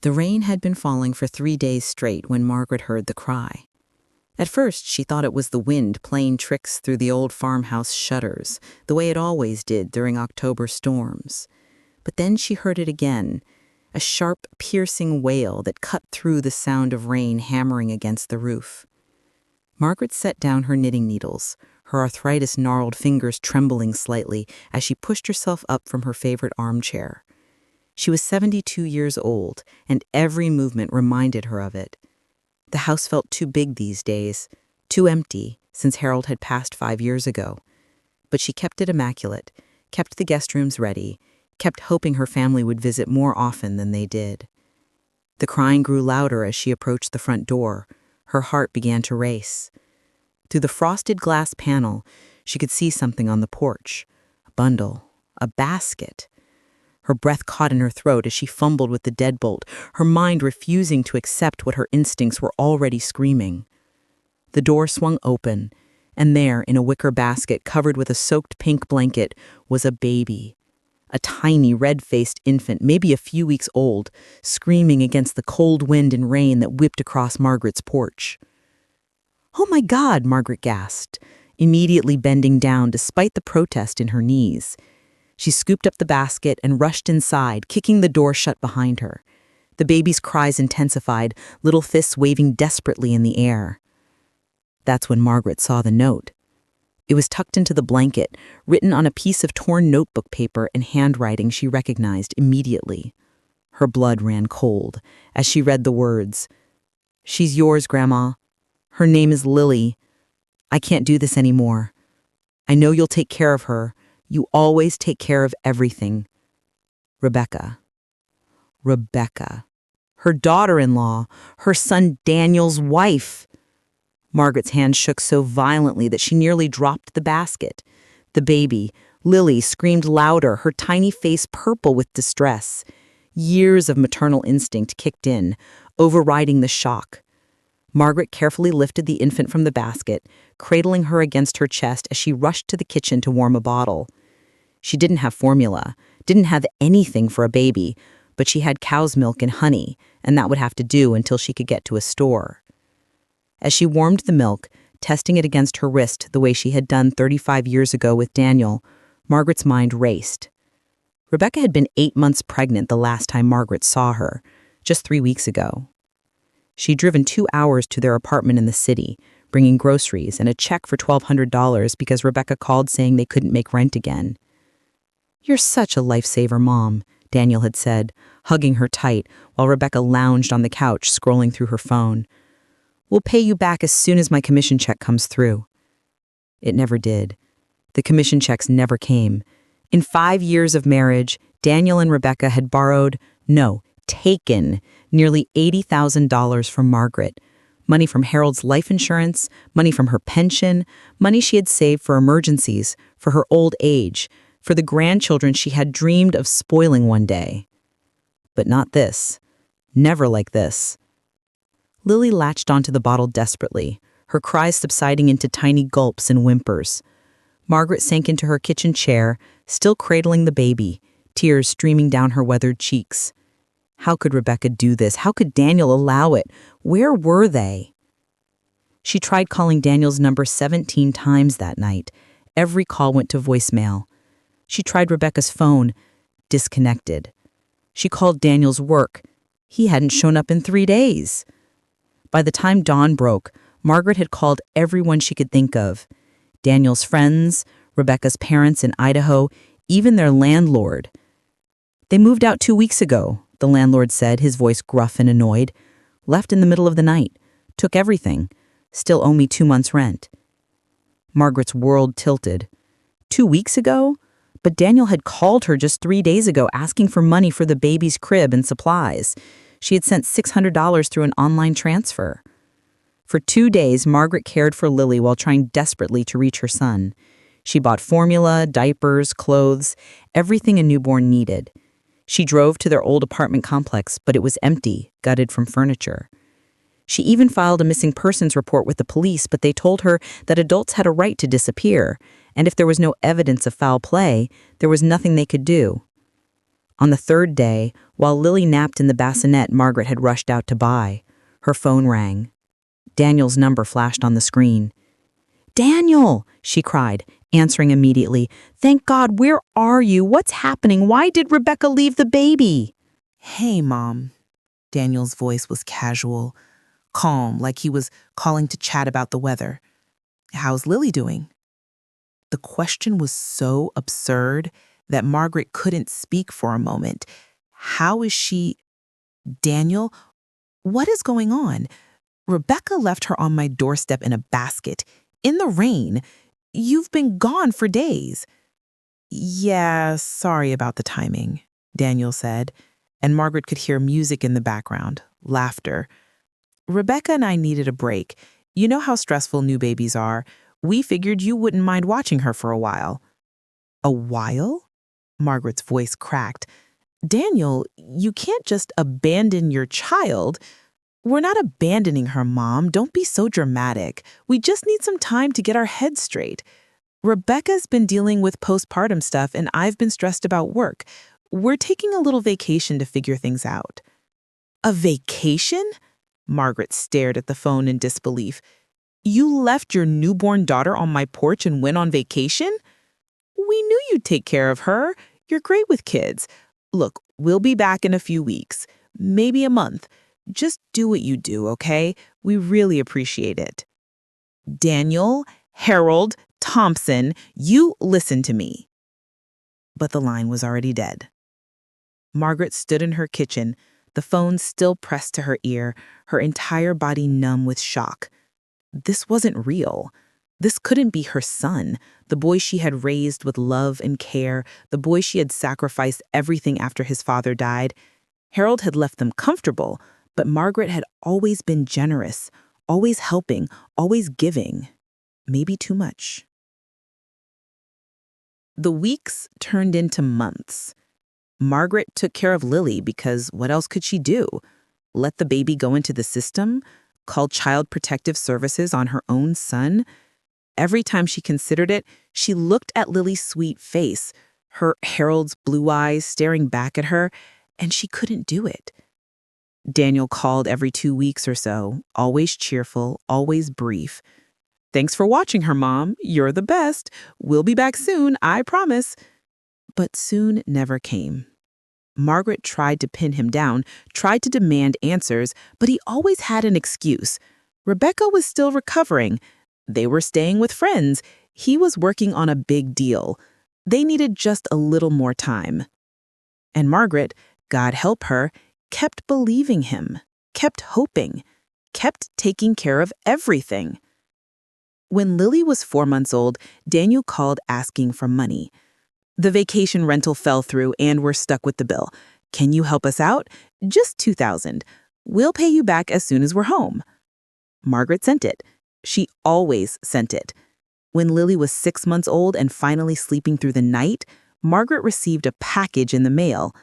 The rain had been falling for 3 days straight when Margaret heard the cry. At first, she thought it was the wind playing tricks through the old farmhouse shutters, the way it always did during October storms. But then she heard it again, a sharp, piercing wail that cut through the sound of rain hammering against the roof. Margaret set down her knitting needles, her arthritis-gnarled fingers trembling slightly as she pushed herself up from her favorite armchair. She was 72 years old, and every movement reminded her of it. The house felt too big these days, too empty, since Harold had passed 5 years ago. But she kept it immaculate, kept the guest rooms ready, kept hoping her family would visit more often than they did. The crying grew louder as she approached the front door. Her heart began to race. Through the frosted glass panel, she could see something on the porch. A bundle, a basket. Her breath caught in her throat as she fumbled with the deadbolt, her mind refusing to accept what her instincts were already screaming. The door swung open, and there, in a wicker basket covered with a soaked pink blanket, was a baby. A tiny, red-faced infant, maybe a few weeks old, screaming against the cold wind and rain that whipped across Margaret's porch. "Oh my God," Margaret gasped, immediately bending down despite the protest in her knees. She scooped up the basket and rushed inside, kicking the door shut behind her. The baby's cries intensified, little fists waving desperately in the air. That's when Margaret saw the note. It was tucked into the blanket, written on a piece of torn notebook paper in handwriting she recognized immediately. Her blood ran cold as she read the words. "She's yours, Grandma. Her name is Lily. I can't do this anymore. I know you'll take care of her. You always take care of everything. Rebecca." Rebecca. Her daughter-in-law, her son Daniel's wife. Margaret's hand shook so violently that she nearly dropped the basket. The baby, Lily, screamed louder, her tiny face purple with distress. Years of maternal instinct kicked in, overriding the shock. Margaret carefully lifted the infant from the basket, cradling her against her chest as she rushed to the kitchen to warm a bottle. She didn't have formula, didn't have anything for a baby, but she had cow's milk and honey, and that would have to do until she could get to a store. As she warmed the milk, testing it against her wrist the way she had done 35 years ago with Daniel, Margaret's mind raced. Rebecca had been 8 months pregnant the last time Margaret saw her, just 3 weeks ago. She'd driven 2 hours to their apartment in the city, bringing groceries and a check for $1,200 because Rebecca called saying they couldn't make rent again. "You're such a lifesaver, Mom," Daniel had said, hugging her tight while Rebecca lounged on the couch scrolling through her phone. "We'll pay you back as soon as my commission check comes through." It never did. The commission checks never came. In 5 years of marriage, Daniel and Rebecca had taken nearly $80,000 from Margaret. Money from Harold's life insurance, money from her pension, money she had saved for emergencies, for her old age, for the grandchildren she had dreamed of spoiling one day. But not this. Never like this. Lily latched onto the bottle desperately, her cries subsiding into tiny gulps and whimpers. Margaret sank into her kitchen chair, still cradling the baby, tears streaming down her weathered cheeks. How could Rebecca do this? How could Daniel allow it? Where were they? She tried calling Daniel's number 17 times that night. Every call went to voicemail. She tried Rebecca's phone. Disconnected. She called Daniel's work. He hadn't shown up in 3 days. By the time dawn broke, Margaret had called everyone she could think of. Daniel's friends, Rebecca's parents in Idaho, even their landlord. "They moved out 2 weeks ago," the landlord said, his voice gruff and annoyed. "Left in the middle of the night. Took everything. Still owe me 2 months' rent." Margaret's world tilted. 2 weeks ago? But Daniel had called her just 3 days ago asking for money for the baby's crib and supplies. She had sent $600 through an online transfer. For 2 days, Margaret cared for Lily while trying desperately to reach her son. She bought formula, diapers, clothes, everything a newborn needed. She drove to their old apartment complex, but it was empty, gutted from furniture. She even filed a missing persons report with the police, but they told her that adults had a right to disappear, and if there was no evidence of foul play, there was nothing they could do. On the 3rd day, While Lily napped in the bassinet Margaret had rushed out to buy, her phone rang. Daniel's number flashed on the screen. "Daniel!" she cried, answering immediately. "Thank God, where are you? What's happening? Why did Rebecca leave the baby?" "Hey, Mom." Daniel's voice was casual, calm, like he was calling to chat about the weather. "How's Lily doing?" The question was so absurd that Margaret couldn't speak for a moment. How is she? Daniel, what is going on? Rebecca left her on my doorstep in a basket, in the rain. You've been gone for days. "Yeah, sorry about the timing," Daniel said, and Margaret could hear music in the background, laughter. "Rebecca and I needed a break. You know how stressful new babies are. We figured you wouldn't mind watching her for a while." "A while?" Margaret's voice cracked. "Daniel, you can't just abandon your child." "We're not abandoning her, Mom. Don't be so dramatic. We just need some time to get our heads straight. Rebecca's been dealing with postpartum stuff and I've been stressed about work. We're taking a little vacation to figure things out." "A vacation?" Margaret stared at the phone in disbelief. "You left your newborn daughter on my porch and went on vacation?" "We knew you'd take care of her. You're great with kids. Look, we'll be back in a few weeks, maybe a month. Just do what you do, okay? We really appreciate it." "Daniel, Harold, Thompson, you listen to me." But the line was already dead. Margaret stood in her kitchen, the phone still pressed to her ear, her entire body numb with shock. This wasn't real. This couldn't be her son, the boy she had raised with love and care, the boy she had sacrificed everything after his father died. Harold had left them comfortable, but Margaret had always been generous, always helping, always giving. Maybe too much. The weeks turned into months. Margaret took care of Lily because what else could she do? Let the baby go into the system? Call Child Protective Services on her own son? Every time she considered it, she looked at Lily's sweet face, her Harold's blue eyes staring back at her, and she couldn't do it. Daniel called every 2 weeks or so, always cheerful, always brief. "Thanks for watching her, Mom. You're the best. We'll be back soon, I promise." But soon never came. Margaret tried to pin him down, tried to demand answers, but he always had an excuse. Rebecca was still recovering. They were staying with friends. He was working on a big deal. They needed just a little more time. And Margaret, God help her, kept believing him, kept hoping, kept taking care of everything. When Lily was 4 months old, Daniel called asking for money. "The vacation rental fell through and we're stuck with the bill. Can you help us out? Just $2,000. We'll pay you back as soon as we're home." Margaret sent it. She always sent it. When Lily was 6 months old and finally sleeping through the night, Margaret received a package in the mail.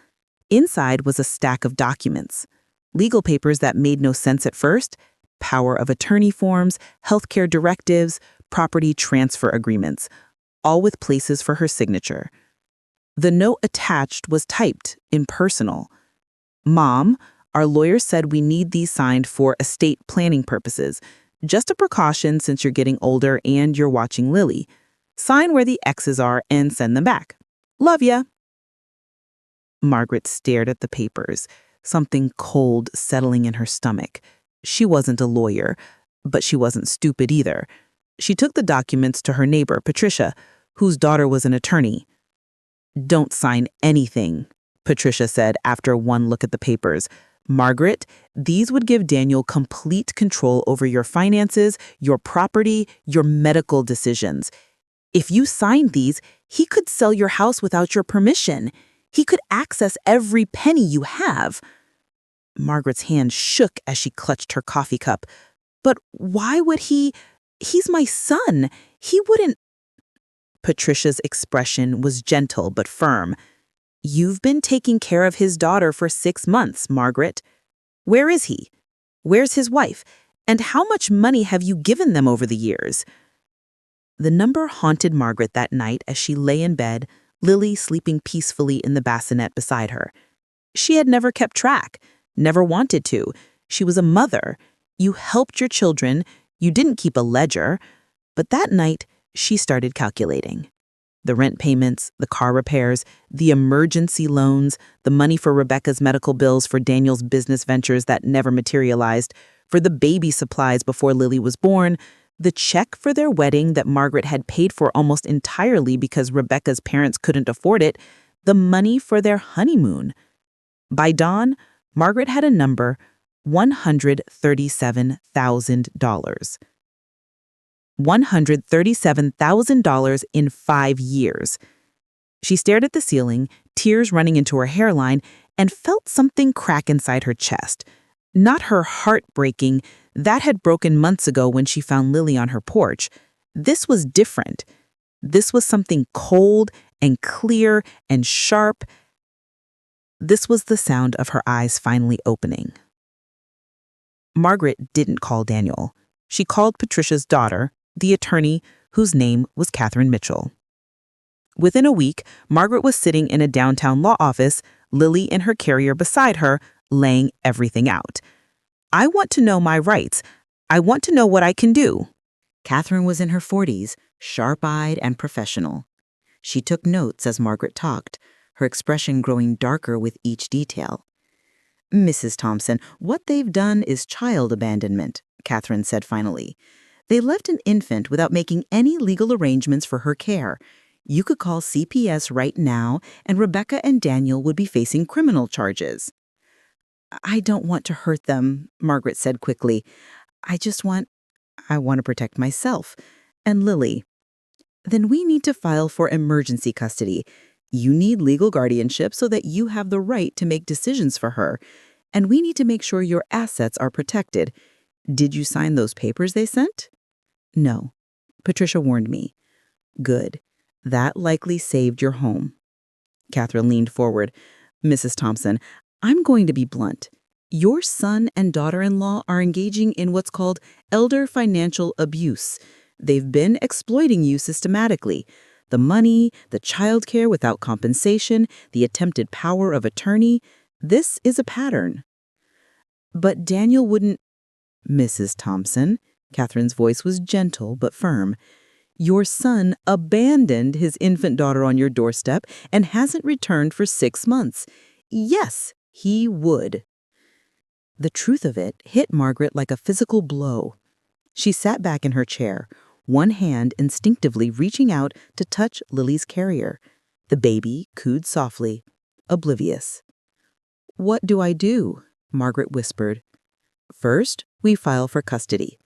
Inside was a stack of documents. Legal papers that made no sense at first, power of attorney forms, healthcare directives, property transfer agreements, all with places for her signature. The note attached was typed impersonal. "Mom, our lawyer said we need these signed for estate planning purposes. Just a precaution since you're getting older and you're watching Lily. Sign where the X's are and send them back. Love ya." Margaret stared at the papers, something cold settling in her stomach. She wasn't a lawyer, but she wasn't stupid either. She took the documents to her neighbor, Patricia, whose daughter was an attorney. "Don't sign anything," Patricia said after one look at the papers. "Margaret, these would give Daniel complete control over your finances, your property, your medical decisions. If you signed these, he could sell your house without your permission. He could access every penny you have." Margaret's hand shook as she clutched her coffee cup. "But why would he? He's my son. He wouldn't." Patricia's expression was gentle but firm. "You've been taking care of his daughter for 6 months, Margaret. Where is he? Where's his wife? And how much money have you given them over the years?" The number haunted Margaret that night as she lay in bed, Lily sleeping peacefully in the bassinet beside her. She had never kept track, never wanted to. She was a mother. You helped your children. You didn't keep a ledger. But that night, she started calculating. The rent payments, the car repairs, the emergency loans, the money for Rebecca's medical bills, for Daniel's business ventures that never materialized, for the baby supplies before Lily was born, the check for their wedding that Margaret had paid for almost entirely because Rebecca's parents couldn't afford it, the money for their honeymoon. By dawn, Margaret had a number: $137,000. $137,000 in 5 years. She stared at the ceiling, tears running into her hairline, and felt something crack inside her chest. Not her heart breaking, that had broken months ago when she found Lily on her porch. This was different. This was something cold and clear and sharp. This was the sound of her eyes finally opening. Margaret didn't call Daniel. She called Patricia's daughter, the attorney, whose name was Catherine Mitchell. Within a week, Margaret was sitting in a downtown law office, Lily in her carrier beside her, laying everything out. "I want to know my rights. I want to know what I can do." Catherine was in her 40s, sharp-eyed and professional. She took notes as Margaret talked, her expression growing darker with each detail. "Mrs. Thompson, what they've done is child abandonment," Catherine said finally. "They left an infant without making any legal arrangements for her care. You could call CPS right now, and Rebecca and Daniel would be facing criminal charges." "I don't want to hurt them," Margaret said quickly. I want to protect myself and Lily." "Then we need to file for emergency custody. You need legal guardianship so that you have the right to make decisions for her. And we need to make sure your assets are protected. Did you sign those papers they sent?" "No. Patricia warned me." "Good. That likely saved your home." Catherine leaned forward. "Mrs. Thompson, I'm going to be blunt. Your son and daughter-in-law are engaging in what's called elder financial abuse. They've been exploiting you systematically. The money, the childcare without compensation, the attempted power of attorney. This is a pattern." "But Daniel wouldn't—" "Mrs. Thompson," Catherine's voice was gentle but firm, "your son abandoned his infant daughter on your doorstep and hasn't returned for 6 months. Yes, he would." The truth of it hit Margaret like a physical blow. She sat back in her chair, one hand instinctively reaching out to touch Lily's carrier. The baby cooed softly, oblivious. "What do I do?" Margaret whispered. "First, we file for custody.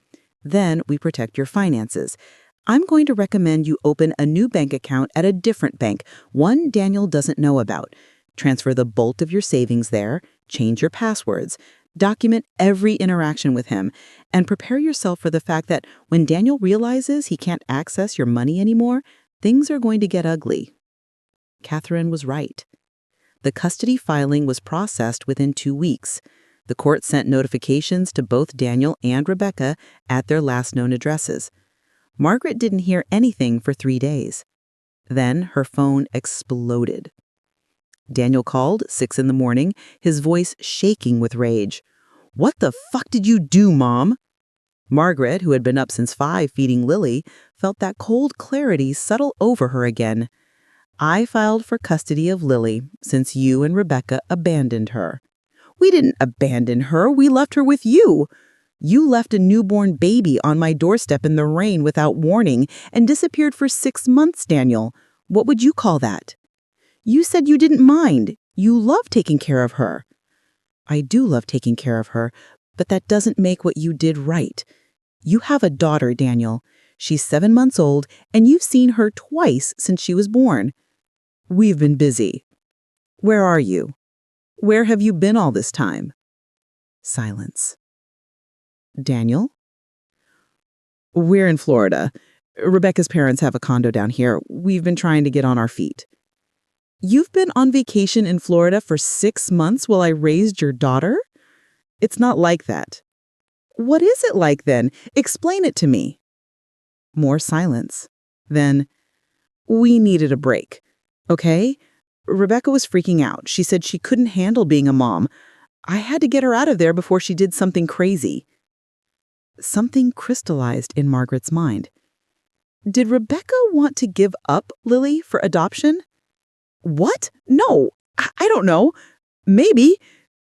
Then we protect your finances. I'm going to recommend you open a new bank account at a different bank, one Daniel doesn't know about. Transfer the bulk of your savings there, change your passwords, document every interaction with him, and prepare yourself for the fact that when Daniel realizes he can't access your money anymore, things are going to get ugly." Catherine was right. The custody filing was processed within 2 weeks. The court sent notifications to both Daniel and Rebecca at their last known addresses. Margaret didn't hear anything for 3 days. Then her phone exploded. Daniel called 6 in the morning, his voice shaking with rage. "What the fuck did you do, Mom?" Margaret, who had been up since 5 feeding Lily, felt that cold clarity settle over her again. "I filed for custody of Lily since you and Rebecca abandoned her." "We didn't abandon her. We left her with you. You left a newborn baby on my doorstep in the rain without warning and disappeared for 6 months, Daniel. What would you call that? You said you didn't mind. You love taking care of her." "I do love taking care of her, but that doesn't make what you did right. You have a daughter, Daniel. She's 7 months old, and you've seen her twice since she was born." "We've been busy." "Where are you? Where have you been all this time?" Silence. "Daniel?" "We're in Florida. Rebecca's parents have a condo down here. We've been trying to get on our feet." "You've been on vacation in Florida for 6 months while I raised your daughter?" "It's not like that." "What is it like then? Explain it to me." More silence. Then, "We needed a break. Okay? Rebecca was freaking out. She said she couldn't handle being a mom. I had to get her out of there before she did something crazy. Something crystallized in Margaret's mind. Did Rebecca want to give up Lily for adoption? What? No, I don't know. Maybe.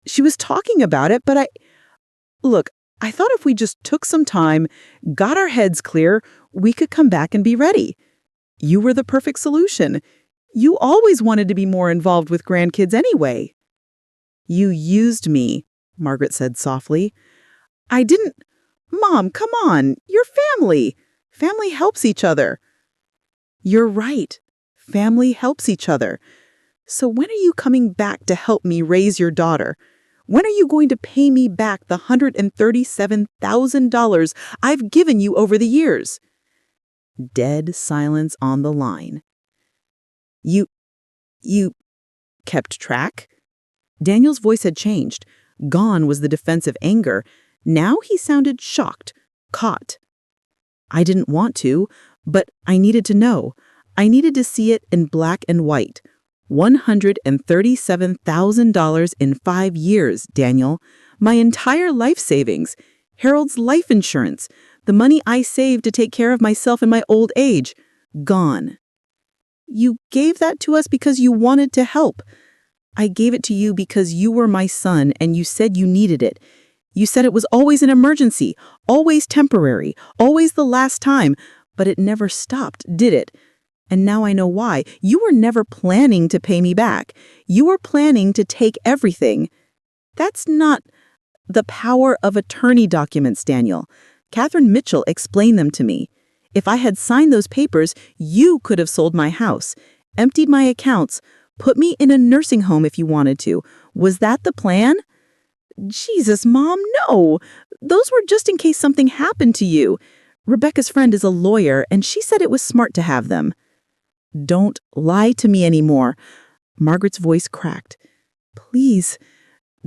She was talking about it, but Look, I thought if we just took some time, got our heads clear, we could come back and be ready. You were the perfect solution. You always wanted to be more involved with grandkids anyway. You used me, Margaret said softly. I didn't. Mom, come on. You're family. Family helps each other. You're right. Family helps each other. So when are you coming back to help me raise your daughter? When are you going to pay me back the $137,000 I've given you over the years? Dead silence on the line. You kept track? Daniel's voice had changed. Gone was the defensive anger. Now he sounded shocked, caught. I didn't want to, but I needed to know. I needed to see it in black and white. $137,000 in 5 years, Daniel. My entire life savings. Harold's life insurance. The money I saved to take care of myself in my old age. Gone. You gave that to us because you wanted to help. I gave it to you because you were my son and you said you needed it. You said it was always an emergency, always temporary, always the last time, but it never stopped, did it? And now I know why. You were never planning to pay me back. You were planning to take everything. That's not the power of attorney documents, Daniel. Catherine Mitchell explained them to me. If I had signed those papers, you could have sold my house, emptied my accounts, put me in a nursing home if you wanted to. Was that the plan? Jesus, Mom, no. Those were just in case something happened to you. Rebecca's friend is a lawyer, and she said it was smart to have them. Don't lie to me anymore. Margaret's voice cracked. Please,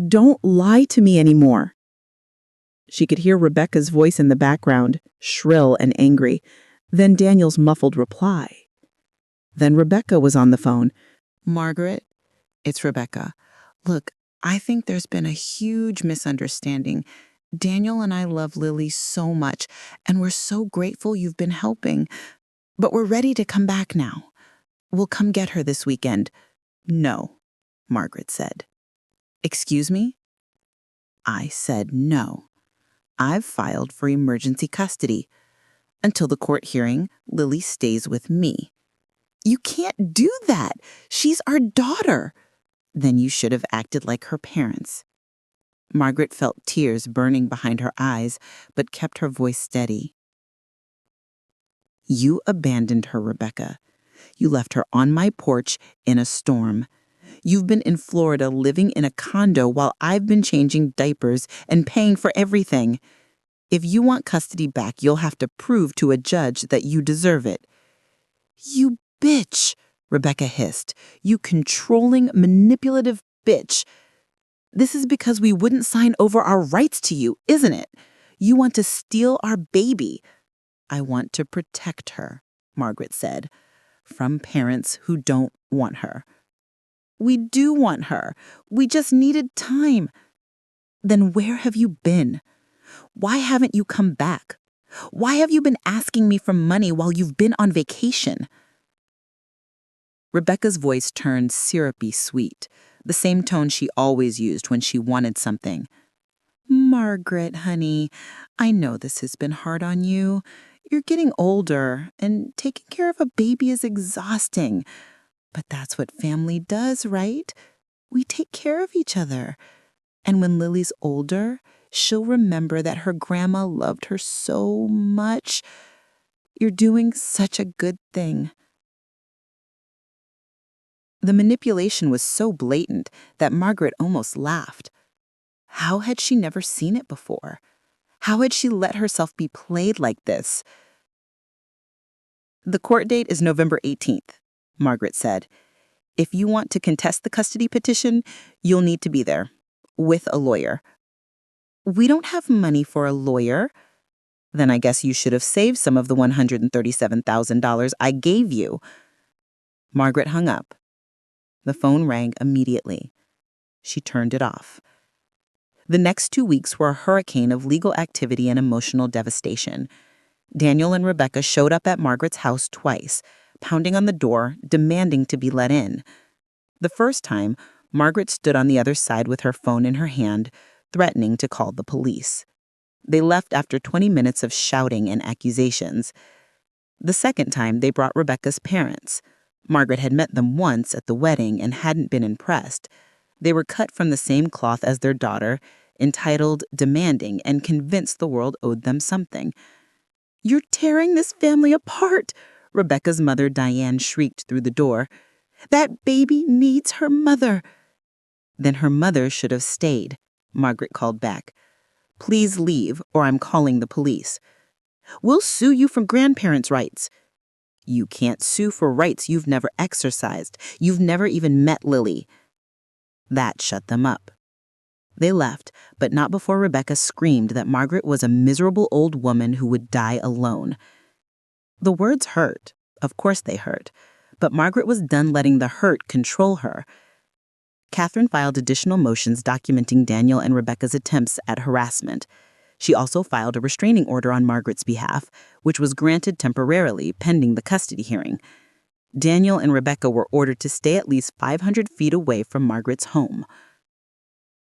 don't lie to me anymore. She could hear Rebecca's voice in the background, shrill and angry. Then Daniel's muffled reply. Then Rebecca was on the phone. Margaret, it's Rebecca. Look, I think there's been a huge misunderstanding. Daniel and I love Lily so much, and we're so grateful you've been helping. But we're ready to come back now. We'll come get her this weekend. No, Margaret said. Excuse me? I said no. I've filed for emergency custody. Until the court hearing, Lily stays with me. You can't do that. She's our daughter. Then you should have acted like her parents. Margaret felt tears burning behind her eyes, but kept her voice steady. You abandoned her, Rebecca. You left her on my porch in a storm. You've been in Florida living in a condo while I've been changing diapers and paying for everything. If you want custody back, you'll have to prove to a judge that you deserve it. You bitch, Rebecca hissed. You controlling, manipulative bitch. This is because we wouldn't sign over our rights to you, isn't it? You want to steal our baby. I want to protect her, Margaret said, from parents who don't want her. We do want her. We just needed time. Then where have you been? Why haven't you come back? Why have you been asking me for money while you've been on vacation? Rebecca's voice turned syrupy sweet, the same tone she always used when she wanted something. Margaret, honey, I know this has been hard on you. You're getting older, and taking care of a baby is exhausting. But that's what family does, right? We take care of each other. And when Lily's older, she'll remember that her grandma loved her so much. You're doing such a good thing. The manipulation was so blatant that Margaret almost laughed. How had she never seen it before? How had she let herself be played like this? The court date is November 18th, Margaret said. If you want to contest the custody petition, you'll need to be there, with a lawyer. We don't have money for a lawyer. Then I guess you should have saved some of the $137,000 I gave you. Margaret hung up. The phone rang immediately. She turned it off. The next 2 weeks were a hurricane of legal activity and emotional devastation. Daniel and Rebecca showed up at Margaret's house twice, pounding on the door, demanding to be let in. The first time, Margaret stood on the other side with her phone in her hand, threatening to call the police. They left after 20 minutes of shouting and accusations. The second time, they brought Rebecca's parents. Margaret had met them once at the wedding and hadn't been impressed. They were cut from the same cloth as their daughter, entitled, demanding, and convinced the world owed them something. "You're tearing this family apart," Rebecca's mother, Diane, shrieked through the door. "That baby needs her mother." "Then her mother should have stayed," Margaret called back. "Please leave, or I'm calling the police." "We'll sue you for grandparents' rights." "You can't sue for rights you've never exercised. You've never even met Lily." That shut them up. They left, but not before Rebecca screamed that Margaret was a miserable old woman who would die alone. The words hurt. Of course they hurt. But Margaret was done letting the hurt control her. Catherine filed additional motions documenting Daniel and Rebecca's attempts at harassment. She also filed a restraining order on Margaret's behalf, which was granted temporarily pending the custody hearing. Daniel and Rebecca were ordered to stay at least 500 feet away from Margaret's home.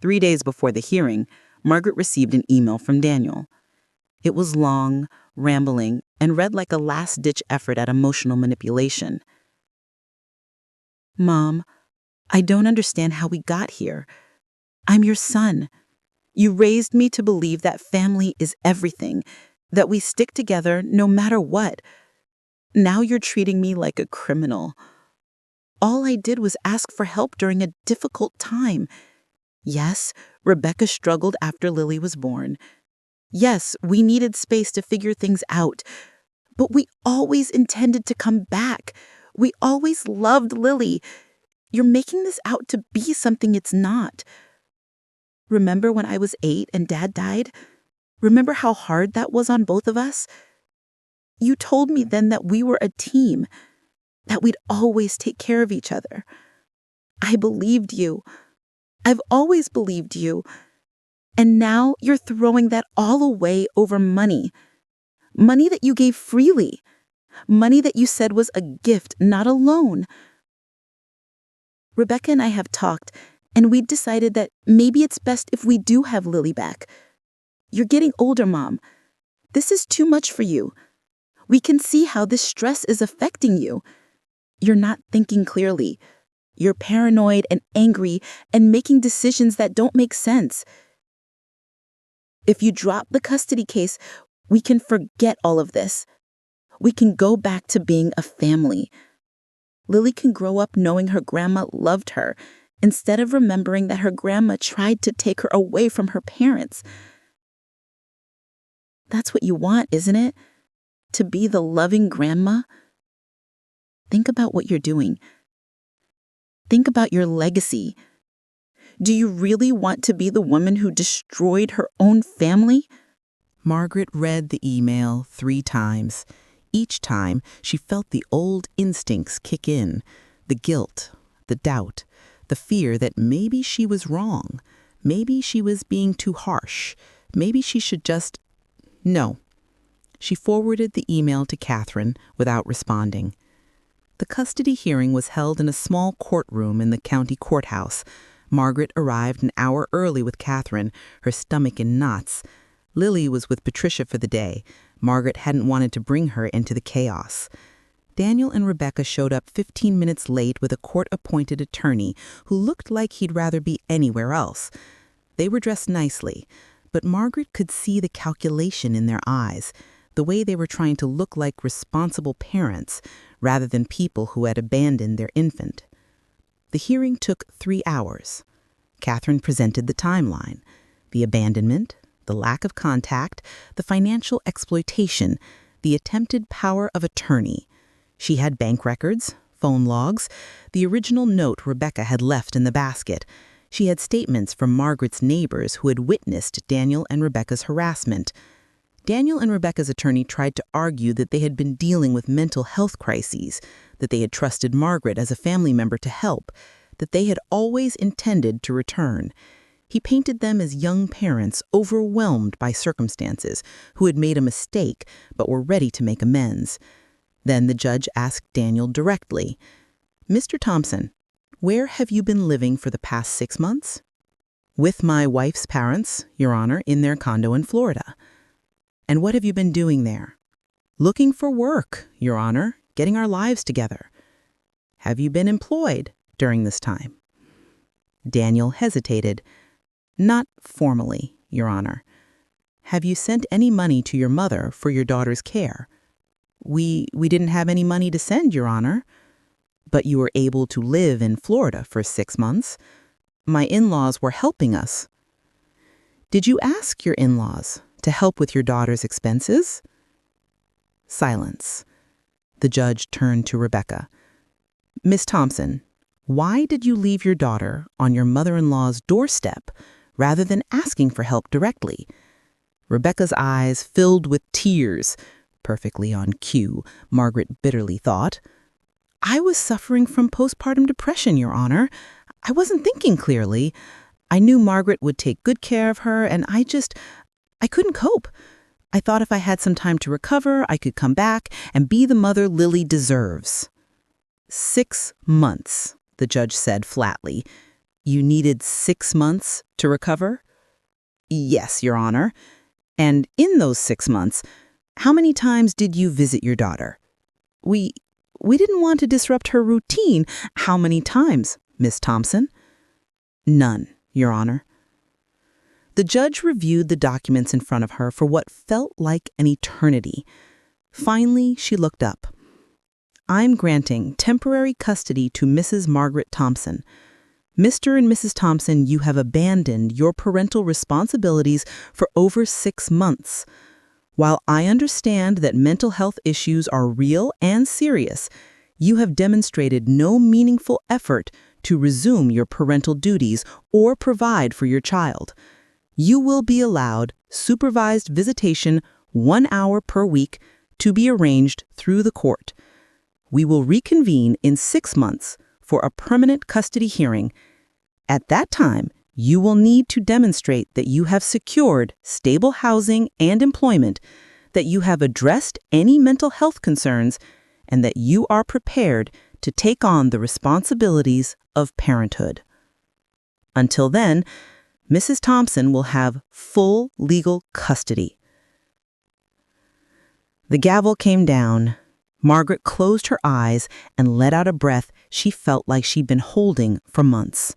3 days before the hearing, Margaret received an email from Daniel. It was long, rambling, and read like a last-ditch effort at emotional manipulation. "Mom, I don't understand how we got here. I'm your son. You raised me to believe that family is everything, that we stick together no matter what. Now you're treating me like a criminal. All I did was ask for help during a difficult time. Yes, Rebecca struggled after Lily was born. Yes, we needed space to figure things out. But we always intended to come back. We always loved Lily. You're making this out to be something it's not. Remember when I was 8 and Dad died? Remember how hard that was on both of us? You told me then that we were a team, that we'd always take care of each other. I believed you. I've always believed you. And now you're throwing that all away over money. Money that you gave freely. Money that you said was a gift, not a loan. Rebecca and I have talked, and we decided that maybe it's best if we do have Lily back. You're getting older, Mom. This is too much for you. We can see how this stress is affecting you. You're not thinking clearly. You're paranoid and angry and making decisions that don't make sense. If you drop the custody case, we can forget all of this. We can go back to being a family. Lily can grow up knowing her grandma loved her, instead of remembering that her grandma tried to take her away from her parents. That's what you want, isn't it? To be the loving grandma? Think about what you're doing. Think about your legacy. Do you really want to be the woman who destroyed her own family? Margaret read the email 3 times. Each time, she felt the old instincts kick in, the guilt, the doubt, the fear that maybe she was wrong, maybe she was being too harsh, maybe she should just... No. She forwarded the email to Catherine without responding. The custody hearing was held in a small courtroom in the county courthouse. Margaret arrived an hour early with Catherine, her stomach in knots. Lily was with Patricia for the day. Margaret hadn't wanted to bring her into the chaos. Daniel and Rebecca showed up 15 minutes late with a court-appointed attorney who looked like he'd rather be anywhere else. They were dressed nicely, but Margaret could see the calculation in their eyes, the way they were trying to look like responsible parents rather than people who had abandoned their infant. The hearing took 3 hours. Catherine presented the timeline: the abandonment, the lack of contact, the financial exploitation, the attempted power of attorney. She had bank records, phone logs, the original note Rebecca had left in the basket. She had statements from Margaret's neighbors who had witnessed Daniel and Rebecca's harassment. Daniel and Rebecca's attorney tried to argue that they had been dealing with mental health crises, that they had trusted Margaret as a family member to help, that they had always intended to return. He painted them as young parents overwhelmed by circumstances who had made a mistake but were ready to make amends. Then the judge asked Daniel directly, "Mr. Thompson, where have you been living for the past 6 months?" "With my wife's parents, Your Honor, in their condo in Florida." "And what have you been doing there?" "Looking for work, Your Honor, getting our lives together." "Have you been employed during this time?" Daniel hesitated. "Not formally, Your Honor." "Have you sent any money to your mother for your daughter's care?" We didn't have any money to send, Your Honor." "But you were able to live in Florida for 6 months. My in-laws were helping us." "Did you ask your in-laws to help with your daughter's expenses?" Silence. The judge turned to Rebecca. "Miss Thompson, why did you leave your daughter on your mother-in-law's doorstep rather than asking for help directly?" Rebecca's eyes filled with tears. Perfectly on cue, Margaret bitterly thought. "I was suffering from postpartum depression, Your Honor. I wasn't thinking clearly. I knew Margaret would take good care of her, and I couldn't cope. I thought if I had some time to recover, I could come back and be the mother Lily deserves." 6 months, the judge said flatly. "You needed 6 months to recover?" "Yes, Your Honor." "And in those 6 months, how many times did you visit your daughter?" We didn't want to disrupt her routine." "How many times, Miss Thompson?" "None, Your Honor." The judge reviewed the documents in front of her for what felt like an eternity. Finally, she looked up. "I'm granting temporary custody to Mrs. Margaret Thompson. Mr. and Mrs. Thompson, you have abandoned your parental responsibilities for over 6 months. While I understand that mental health issues are real and serious, you have demonstrated no meaningful effort to resume your parental duties or provide for your child. You will be allowed supervised visitation 1 hour per week to be arranged through the court. We will reconvene in 6 months for a permanent custody hearing. At that time, you will need to demonstrate that you have secured stable housing and employment, that you have addressed any mental health concerns, and that you are prepared to take on the responsibilities of parenthood. Until then, Mrs. Thompson will have full legal custody." The gavel came down. Margaret closed her eyes and let out a breath she felt like she'd been holding for months.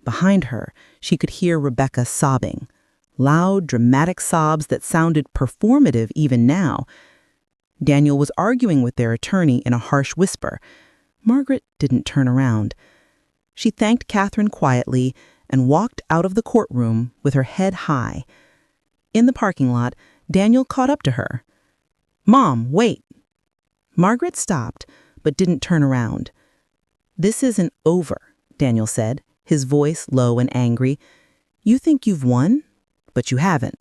Behind her, she could hear Rebecca sobbing, loud, dramatic sobs that sounded performative even now. Daniel was arguing with their attorney in a harsh whisper. Margaret didn't turn around. She thanked Catherine quietly and walked out of the courtroom with her head high. In the parking lot, Daniel caught up to her. "Mom, wait." Margaret stopped, but didn't turn around. "This isn't over," Daniel said, his voice low and angry. "You think you've won, but you haven't.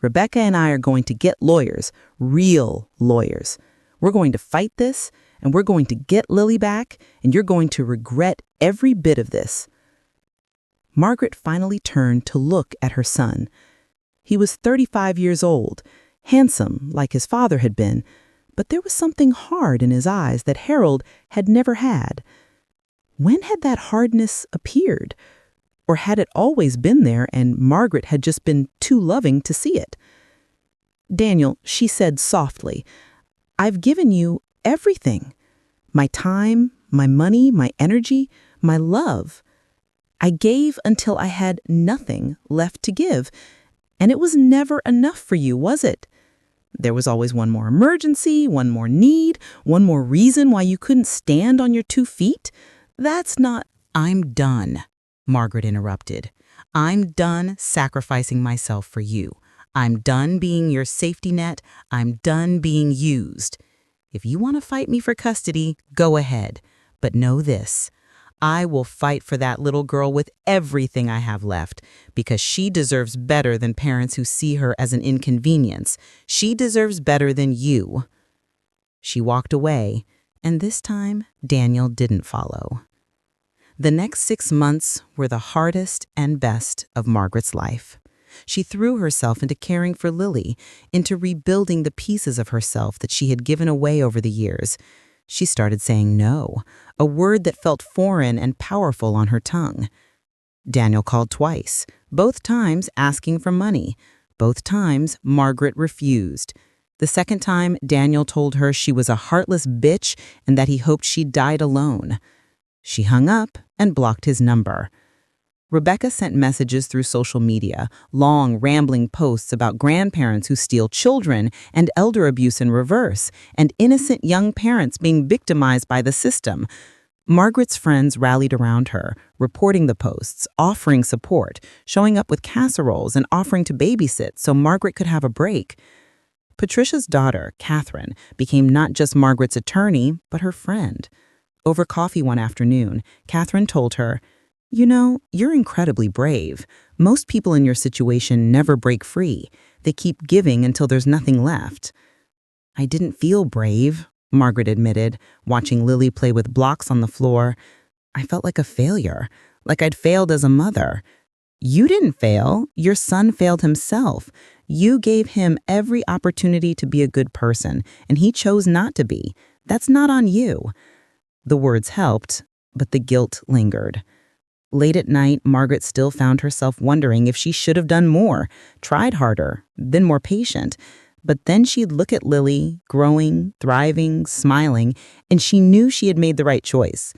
Rebecca and I are going to get lawyers, real lawyers. We're going to fight this, and we're going to get Lily back, and you're going to regret every bit of this." Margaret finally turned to look at her son. He was 35 years old, handsome like his father had been, but there was something hard in his eyes that Harold had never had. When had that hardness appeared? Or had it always been there and Margaret had just been too loving to see it? "Daniel," she said softly, "I've given you everything. My time, my money, my energy, my love. I gave until I had nothing left to give. And it was never enough for you, was it? There was always one more emergency, one more need, one more reason why you couldn't stand on your 2 feet. That's not—" "I'm done," Margaret interrupted. "I'm done sacrificing myself for you. I'm done being your safety net. I'm done being used. If you want to fight me for custody, go ahead. But know this. I will fight for that little girl with everything I have left, because she deserves better than parents who see her as an inconvenience. She deserves better than you." She walked away, and this time Daniel didn't follow. The next 6 months were the hardest and best of Margaret's life. She threw herself into caring for Lily, into rebuilding the pieces of herself that she had given away over the years. She started saying no, a word that felt foreign and powerful on her tongue. Daniel called twice, both times asking for money. Both times, Margaret refused. The second time, Daniel told her she was a heartless bitch and that he hoped she died alone. She hung up and blocked his number. Rebecca sent messages through social media, long, rambling posts about grandparents who steal children and elder abuse in reverse, and innocent young parents being victimized by the system. Margaret's friends rallied around her, reporting the posts, offering support, showing up with casseroles and offering to babysit so Margaret could have a break. Patricia's daughter, Catherine, became not just Margaret's attorney, but her friend. Over coffee one afternoon, Catherine told her, "You know, you're incredibly brave. Most people in your situation never break free. They keep giving until there's nothing left." "I didn't feel brave," Margaret admitted, watching Lily play with blocks on the floor. "I felt like a failure, like I'd failed as a mother." "You didn't fail. Your son failed himself. You gave him every opportunity to be a good person, and he chose not to be. That's not on you." The words helped, but the guilt lingered. Late at night, Margaret still found herself wondering if she should have done more, tried harder, been more patient. But then she'd look at Lily, growing, thriving, smiling, and she knew she had made the right choice.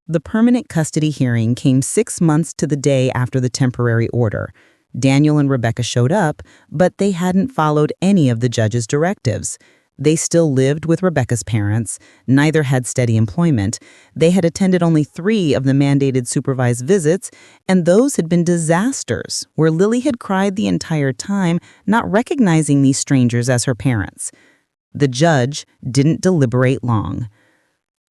The permanent custody hearing came 6 months to the day after the temporary order. Daniel and Rebecca showed up, but they hadn't followed any of the judge's directives. They still lived with Rebecca's parents. Neither had steady employment. They had attended only 3 of the mandated supervised visits, and those had been disasters, where Lily had cried the entire time, not recognizing these strangers as her parents. The judge didn't deliberate long.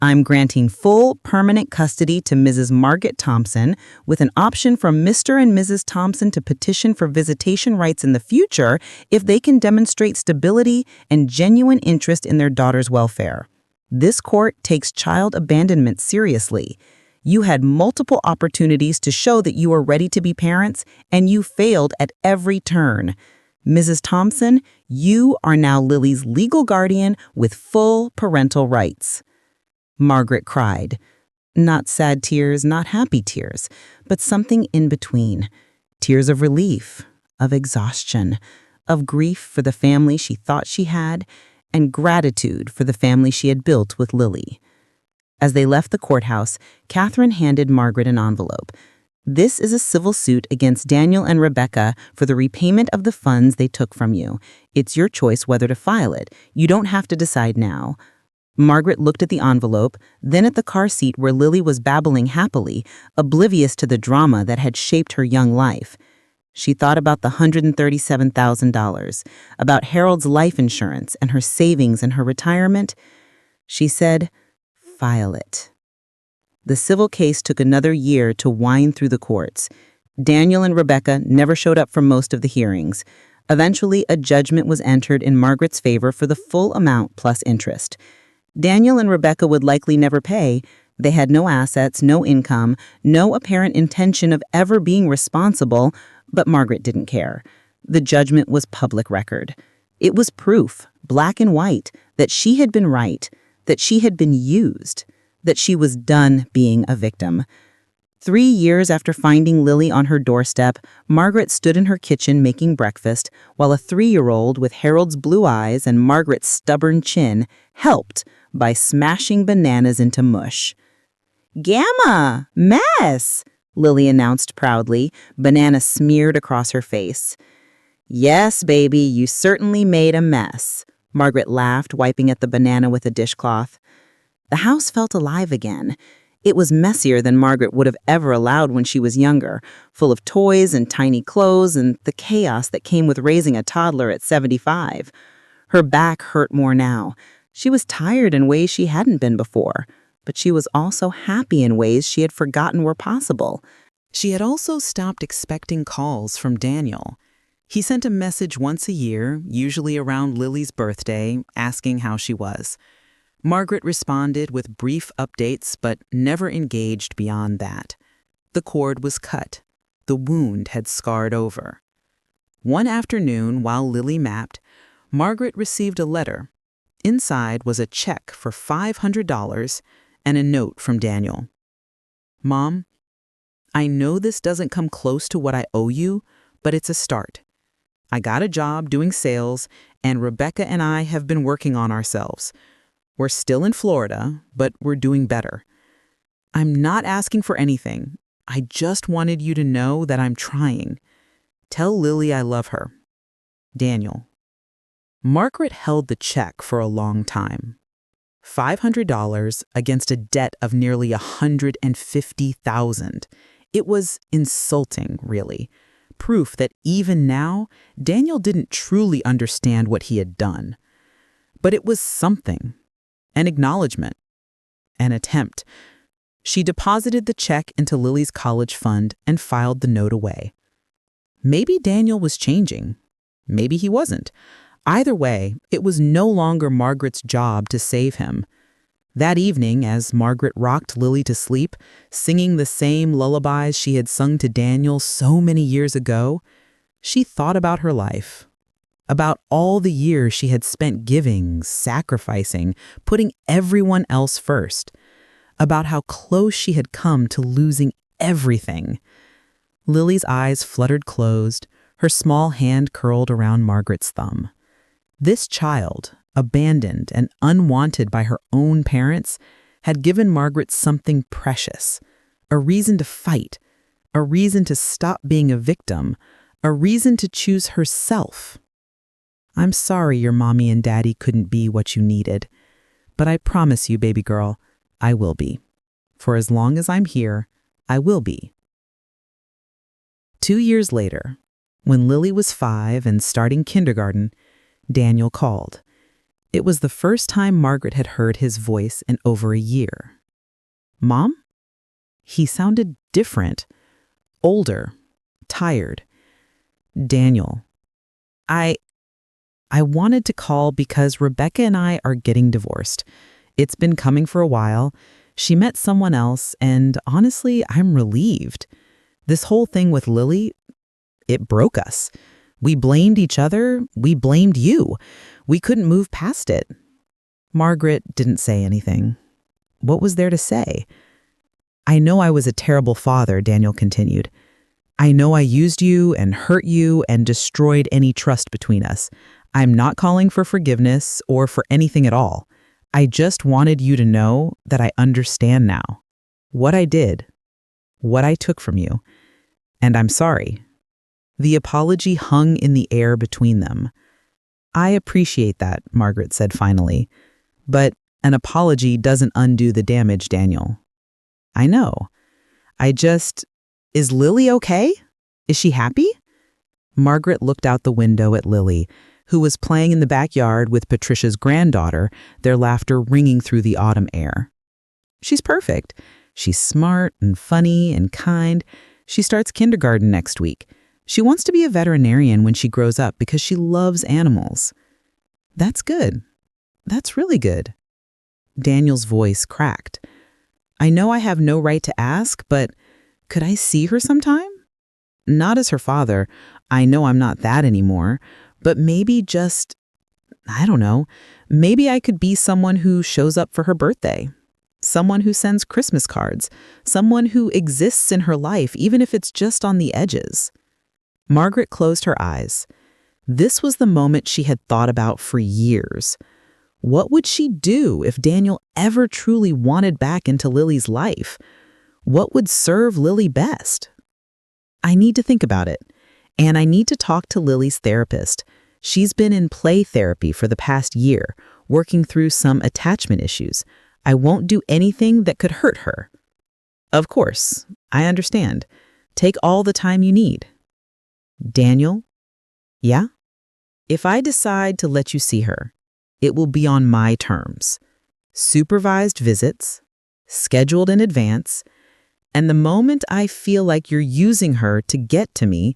"I'm granting full permanent custody to Mrs. Margaret Thompson, with an option for Mr. and Mrs. Thompson to petition for visitation rights in the future if they can demonstrate stability and genuine interest in their daughter's welfare. This court takes child abandonment seriously. You had multiple opportunities to show that you are ready to be parents, and you failed at every turn. Mrs. Thompson, you are now Lily's legal guardian with full parental rights." Margaret cried. Not sad tears, not happy tears, but something in between. Tears of relief, of exhaustion, of grief for the family she thought she had, and gratitude for the family she had built with Lily. As they left the courthouse, Catherine handed Margaret an envelope. "This is a civil suit against Daniel and Rebecca for the repayment of the funds they took from you. It's your choice whether to file it. You don't have to decide now." Margaret looked at the envelope, then at the car seat where Lily was babbling happily, oblivious to the drama that had shaped her young life. She thought about the $137,000, about Harold's life insurance and her savings and her retirement. She said, "File it." The civil case took another year to wind through the courts. Daniel and Rebecca never showed up for most of the hearings. Eventually, a judgment was entered in Margaret's favor for the full amount plus interest. Daniel and Rebecca would likely never pay. They had no assets, no income, no apparent intention of ever being responsible, but Margaret didn't care. The judgment was public record. It was proof, black and white, that she had been right, that she had been used, that she was done being a victim. 3 years after finding Lily on her doorstep, Margaret stood in her kitchen making breakfast, while a 3-year-old with Harold's blue eyes and Margaret's stubborn chin helped by smashing bananas into mush. "Gamma! Mess!" Lily announced proudly, banana smeared across her face. "Yes, baby, you certainly made a mess," Margaret laughed, wiping at the banana with a dishcloth. The house felt alive again. It was messier than Margaret would have ever allowed when she was younger, full of toys and tiny clothes and the chaos that came with raising a toddler at 75. Her back hurt more now. She was tired in ways she hadn't been before, but she was also happy in ways she had forgotten were possible. She had also stopped expecting calls from Daniel. He sent a message once a year, usually around Lily's birthday, asking how she was. Margaret responded with brief updates but never engaged beyond that. The cord was cut. The wound had scarred over. One afternoon, while Lily mapped, Margaret received a letter. Inside was a check for $500 and a note from Daniel. "Mom, I know this doesn't come close to what I owe you, but it's a start. I got a job doing sales, and Rebecca and I have been working on ourselves. We're still in Florida, but we're doing better. I'm not asking for anything. I just wanted you to know that I'm trying. Tell Lily I love her. Daniel." Margaret held the check for a long time. $500 against a debt of nearly $150,000. It was insulting, really. Proof that even now, Daniel didn't truly understand what he had done. But it was something. An acknowledgement. An attempt. She deposited the check into Lily's college fund and filed the note away. Maybe Daniel was changing. Maybe he wasn't. Either way, it was no longer Margaret's job to save him. That evening, as Margaret rocked Lily to sleep, singing the same lullabies she had sung to Daniel so many years ago, she thought about her life. About all the years she had spent giving, sacrificing, putting everyone else first. About how close she had come to losing everything. Lily's eyes fluttered closed, her small hand curled around Margaret's thumb. This child, abandoned and unwanted by her own parents, had given Margaret something precious, a reason to fight, a reason to stop being a victim, a reason to choose herself. "I'm sorry your mommy and daddy couldn't be what you needed, but I promise you, baby girl, I will be. For as long as I'm here, I will be." 2 years later, when Lily was 5 and starting kindergarten, Daniel called. It was the first time Margaret had heard his voice in over a year. "Mom?" He sounded different, older, tired. "Daniel, I wanted to call because Rebecca and I are getting divorced. It's been coming for a while. She met someone else, and honestly, I'm relieved. This whole thing with Lily, it broke us. We blamed each other. We blamed you. We couldn't move past it." Margaret didn't say anything. What was there to say? "I know I was a terrible father," Daniel continued. "I know I used you and hurt you and destroyed any trust between us. I'm not calling for forgiveness or for anything at all. I just wanted you to know that I understand now. What I did, what I took from you, and I'm sorry." The apology hung in the air between them. "I appreciate that," Margaret said finally. "But an apology doesn't undo the damage, Daniel." "I know. Is Lily okay? Is she happy?" Margaret looked out the window at Lily, who was playing in the backyard with Patricia's granddaughter, their laughter ringing through the autumn air. "She's perfect. She's smart and funny and kind. She starts kindergarten next week. She wants to be a veterinarian when she grows up because she loves animals." "That's good. That's really good." Daniel's voice cracked. "I know I have no right to ask, but could I see her sometime? Not as her father. I know I'm not that anymore. But maybe just, I don't know, maybe I could be someone who shows up for her birthday. Someone who sends Christmas cards. Someone who exists in her life, even if it's just on the edges." Margaret closed her eyes. This was the moment she had thought about for years. What would she do if Daniel ever truly wanted back into Lily's life? What would serve Lily best? "I need to think about it. And I need to talk to Lily's therapist. She's been in play therapy for the past year, working through some attachment issues. I won't do anything that could hurt her." "Of course, I understand. Take all the time you need." "Daniel?" "Yeah?" "If I decide to let you see her, it will be on my terms. Supervised visits, scheduled in advance, and the moment I feel like you're using her to get to me,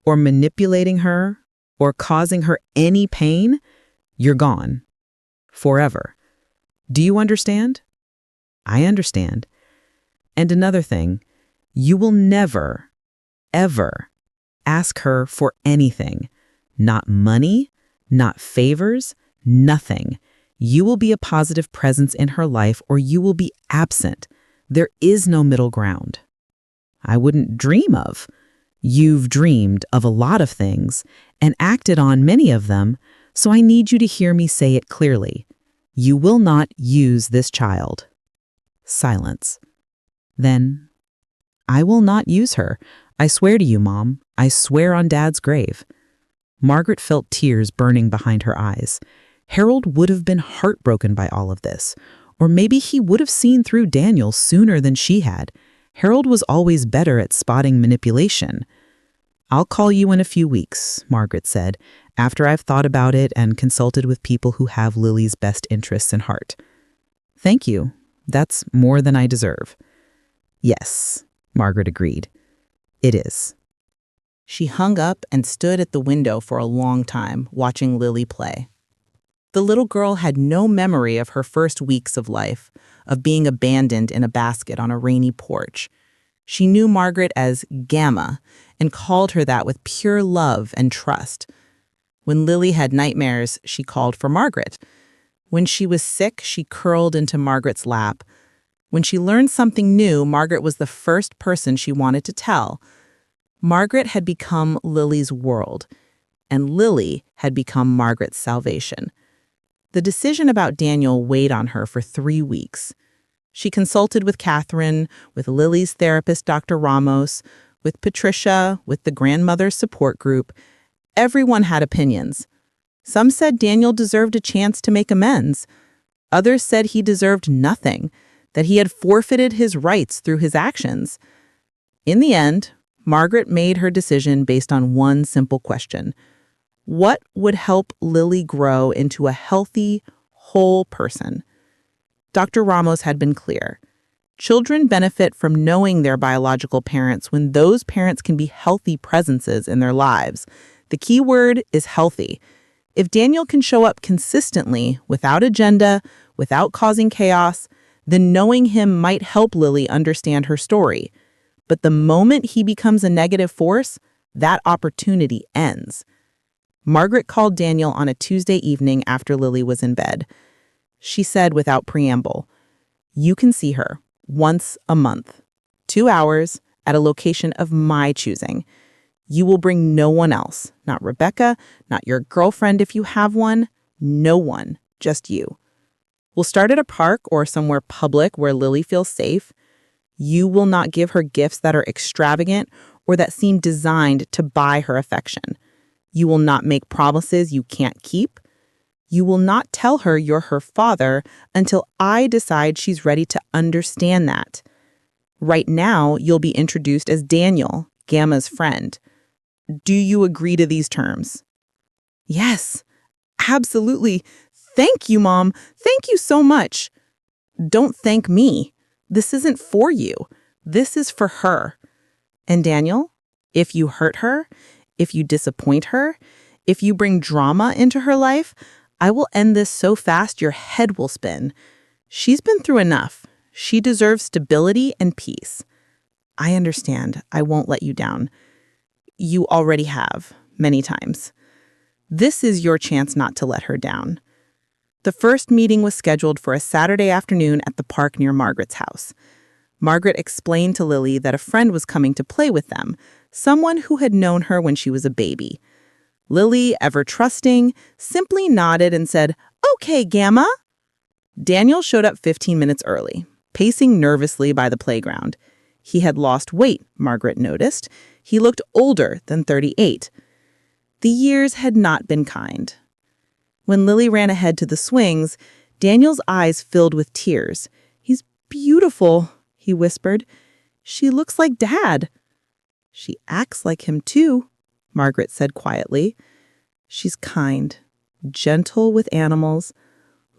or manipulating her, or causing her any pain, you're gone. Forever. Do you understand? I understand. And another thing, you will never, ever ask her for anything. Not money, not favors, nothing. You will be a positive presence in her life or you will be absent. There is no middle ground. I wouldn't dream of. You've dreamed of a lot of things and acted on many of them, so I need you to hear me say it clearly. You will not use this child. Silence. Then, I will not use her. I swear to you, Mom. I swear on Dad's grave. Margaret felt tears burning behind her eyes. Harold would have been heartbroken by all of this. Or maybe he would have seen through Daniel sooner than she had. Harold was always better at spotting manipulation. I'll call you in a few weeks, Margaret said, after I've thought about it and consulted with people who have Lily's best interests in heart. Thank you. That's more than I deserve. Yes, Margaret agreed. It is. She hung up and stood at the window for a long time, watching Lily play. The little girl had no memory of her first weeks of life, of being abandoned in a basket on a rainy porch. She knew Margaret as Gamma and called her that with pure love and trust. When Lily had nightmares, she called for Margaret. When she was sick, she curled into Margaret's lap. When she learned something new, Margaret was the first person she wanted to tell. Margaret had become Lily's world, and Lily had become Margaret's salvation. The decision about Daniel weighed on her for 3 weeks. She consulted with Catherine, with Lily's therapist, Dr. Ramos, with Patricia, with the grandmother's support group. Everyone had opinions. Some said Daniel deserved a chance to make amends. Others said he deserved nothing, that he had forfeited his rights through his actions. In the end, Margaret made her decision based on one simple question. What would help Lily grow into a healthy, whole person? Dr. Ramos had been clear. Children benefit from knowing their biological parents when those parents can be healthy presences in their lives. The key word is healthy. If Daniel can show up consistently, without agenda, without causing chaos, then knowing him might help Lily understand her story. But the moment he becomes a negative force, that opportunity ends. Margaret called Daniel on a Tuesday evening after Lily was in bed. She said without preamble, "You can see her once a month, 2 hours at a location of my choosing. You will bring no one else, not Rebecca, not your girlfriend if you have one, no one, just you. We'll start at a park or somewhere public where Lily feels safe. You will not give her gifts that are extravagant or that seem designed to buy her affection. You will not make promises you can't keep. You will not tell her you're her father until I decide she's ready to understand that. Right now, you'll be introduced as Daniel, Gamma's friend. Do you agree to these terms?" "Yes, absolutely. Thank you, Mom. Thank you so much." "Don't thank me. This isn't for you. This is for her. And Daniel, if you hurt her, if you disappoint her, if you bring drama into her life, I will end this so fast your head will spin. She's been through enough. She deserves stability and peace. I understand. I won't let you down. You already have, many times. This is your chance not to let her down." The first meeting was scheduled for a Saturday afternoon at the park near Margaret's house. Margaret explained to Lily that a friend was coming to play with them, someone who had known her when she was a baby. Lily, ever trusting, simply nodded and said, "Okay, Gamma." Daniel showed up 15 minutes early, pacing nervously by the playground. He had lost weight, Margaret noticed. He looked older than 38. The years had not been kind. When Lily ran ahead to the swings, Daniel's eyes filled with tears. "He's beautiful," he whispered. "She looks like Dad." "She acts like him too," Margaret said quietly. "She's kind, gentle with animals,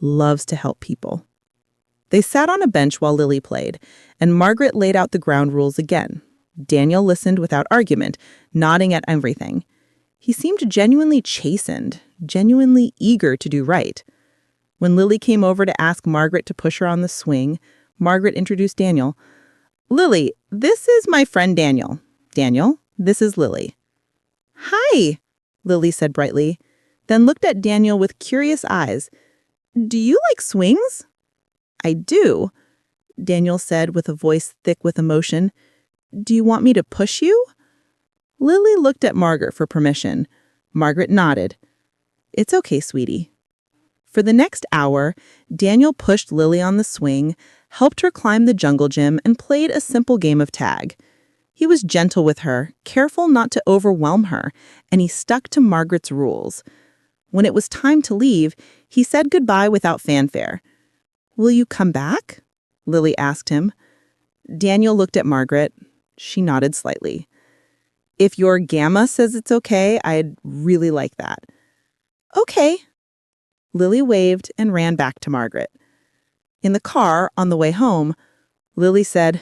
loves to help people." They sat on a bench while Lily played, and Margaret laid out the ground rules again. Daniel listened without argument, nodding at everything. He seemed genuinely chastened, genuinely eager to do right. When Lily came over to ask Margaret to push her on the swing, Margaret introduced Daniel. "Lily, this is my friend Daniel. Daniel, this is Lily." "Hi," Lily said brightly, then looked at Daniel with curious eyes. "Do you like swings?" "I do," Daniel said with a voice thick with emotion. "Do you want me to push you?" Lily looked at Margaret for permission. Margaret nodded. "It's okay, sweetie." For the next hour, Daniel pushed Lily on the swing, helped her climb the jungle gym, and played a simple game of tag. He was gentle with her, careful not to overwhelm her, and he stuck to Margaret's rules. When it was time to leave, he said goodbye without fanfare. "Will you come back?" Lily asked him. Daniel looked at Margaret. She nodded slightly. "If your Gamma says it's okay, I'd really like that." "Okay." Lily waved and ran back to Margaret. In the car, on the way home, Lily said,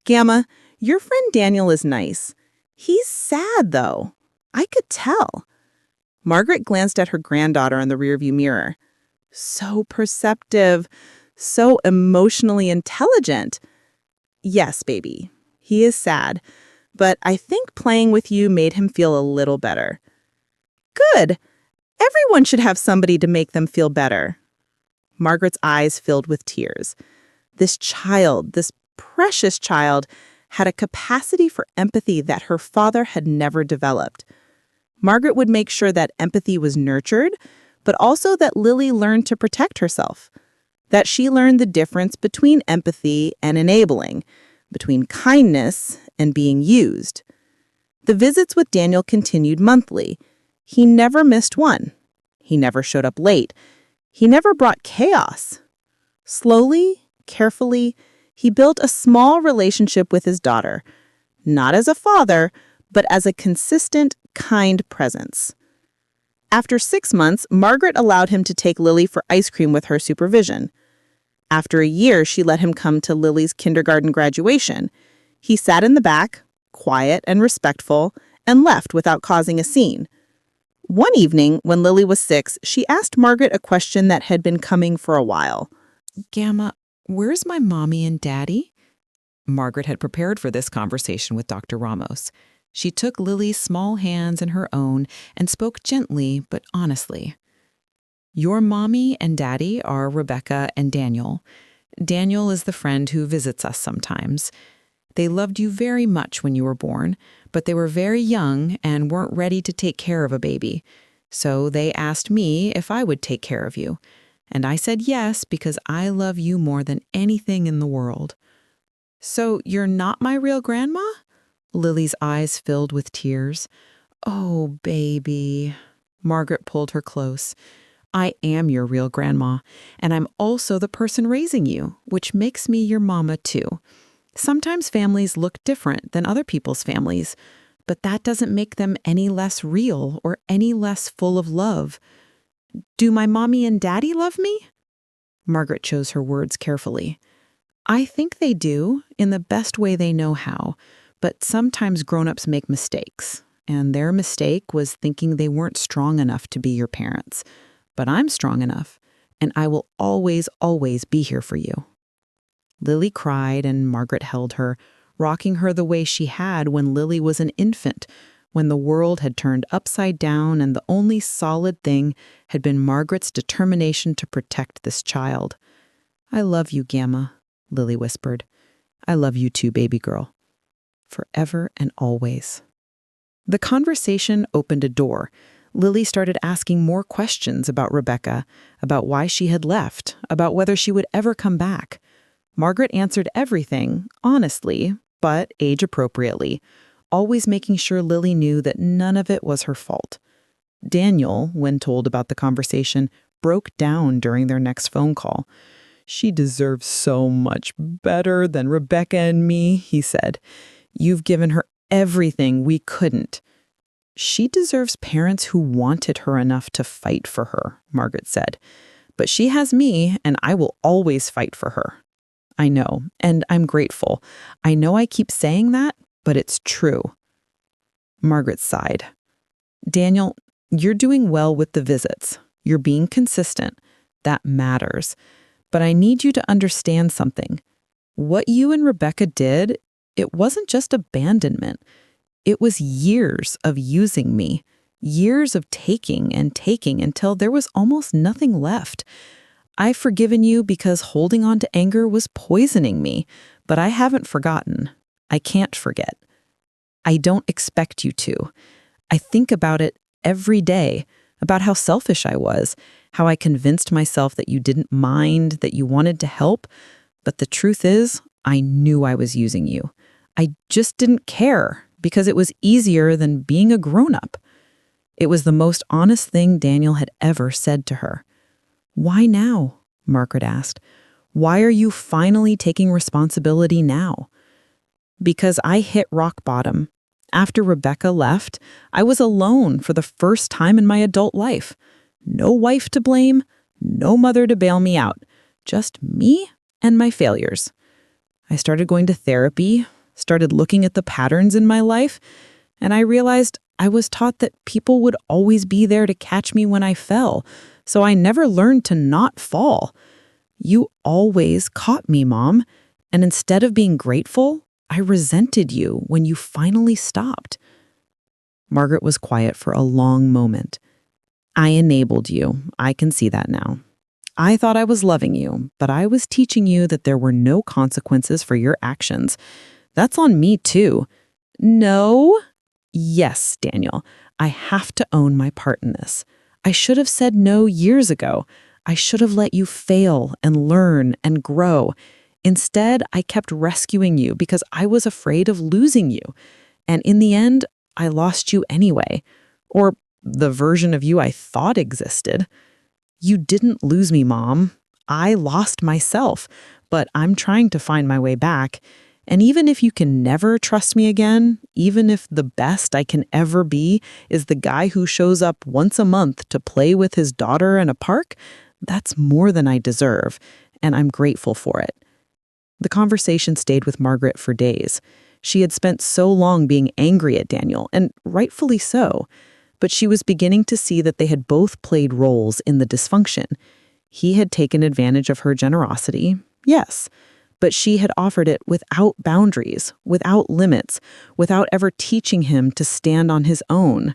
"Gamma, your friend Daniel is nice. He's sad, though. I could tell." Margaret glanced at her granddaughter in the rearview mirror. "So perceptive, so emotionally intelligent." "Yes, baby, he is sad, but I think playing with you made him feel a little better." "Good. Everyone should have somebody to make them feel better." Margaret's eyes filled with tears. This child, this precious child, had a capacity for empathy that her father had never developed. Margaret would make sure that empathy was nurtured, but also that Lily learned to protect herself, that she learned the difference between empathy and enabling, between kindness and being used. The visits with Daniel continued monthly. He never missed one. He never showed up late. He never brought chaos. Slowly, carefully, he built a small relationship with his daughter, not as a father, but as a consistent, kind presence. After 6 months, Margaret allowed him to take Lily for ice cream with her supervision. After a year, she let him come to Lily's kindergarten graduation. He sat in the back, quiet and respectful, and left without causing a scene. One evening, when Lily was 6, she asked Margaret a question that had been coming for a while. "Gamma, where's my mommy and daddy?" Margaret had prepared for this conversation with Dr. Ramos. She took Lily's small hands in her own and spoke gently but honestly. "Your mommy and daddy are Rebecca and Daniel. Daniel is the friend who visits us sometimes. They loved you very much when you were born, but they were very young and weren't ready to take care of a baby. So they asked me if I would take care of you. And I said yes because I love you more than anything in the world." "So you're not my real grandma?" Lily's eyes filled with tears. "Oh, baby." Margaret pulled her close. "I am your real grandma, and I'm also the person raising you, which makes me your mama too. Sometimes families look different than other people's families, but that doesn't make them any less real or any less full of love. Do my mommy and daddy love me?" Margaret chose her words carefully. "I think they do, in the best way they know how, but sometimes grown-ups make mistakes, and their mistake was thinking they weren't strong enough to be your parents. But I'm strong enough, and I will always, always be here for you." Lily cried, and Margaret held her, rocking her the way she had when Lily was an infant, when the world had turned upside down and the only solid thing had been Margaret's determination to protect this child. "I love you, Gamma," Lily whispered. "I love you too, baby girl. Forever and always." The conversation opened a door. Lily started asking more questions about Rebecca, about why she had left, about whether she would ever come back. Margaret answered everything, honestly, but age-appropriately, always making sure Lily knew that none of it was her fault. Daniel, when told about the conversation, broke down during their next phone call. "She deserves so much better than Rebecca and me," he said. "You've given her everything we couldn't." "She deserves parents who wanted her enough to fight for her," Margaret said. "But she has me, and I will always fight for her." "I know, and I'm grateful. I know I keep saying that, but it's true." Margaret sighed. "Daniel, you're doing well with the visits. You're being consistent. That matters. But I need you to understand something. What you and Rebecca did, it wasn't just abandonment. It was years of using me, years of taking and taking until there was almost nothing left. I've forgiven you because holding on to anger was poisoning me, but I haven't forgotten. I can't forget. I don't expect you to. I think about it every day, about how selfish I was, how I convinced myself that you didn't mind, that you wanted to help. But the truth is, I knew I was using you. I just didn't care because it was easier than being a grown-up. It was the most honest thing Daniel had ever said to her. "Why now?" Margaret asked. "Why are you finally taking responsibility now?" Because I hit rock bottom. After Rebecca left, I was alone for the first time in my adult life. No wife to blame, no mother to bail me out. Just me and my failures. I started going to therapy, started looking at the patterns in my life, and I realized I was taught that people would always be there to catch me when I fell, so I never learned to not fall. You always caught me, Mom, and instead of being grateful, I resented you when you finally stopped. Margaret was quiet for a long moment. I enabled you. I can see that now. I thought I was loving you, but I was teaching you that there were no consequences for your actions. That's on me, too. No? Yes, Daniel. I have to own my part in this. I should have said no years ago. I should have let you fail and learn and grow. Instead, I kept rescuing you because I was afraid of losing you. And in the end, I lost you anyway. Or the version of you I thought existed. You didn't lose me, Mom. I lost myself, but I'm trying to find my way back. And even if you can never trust me again, even if the best I can ever be is the guy who shows up once a month to play with his daughter in a park, that's more than I deserve, and I'm grateful for it. The conversation stayed with Margaret for days. She had spent so long being angry at Daniel, and rightfully so. But she was beginning to see that they had both played roles in the dysfunction. He had taken advantage of her generosity, yes, but she had offered it without boundaries, without limits, without ever teaching him to stand on his own.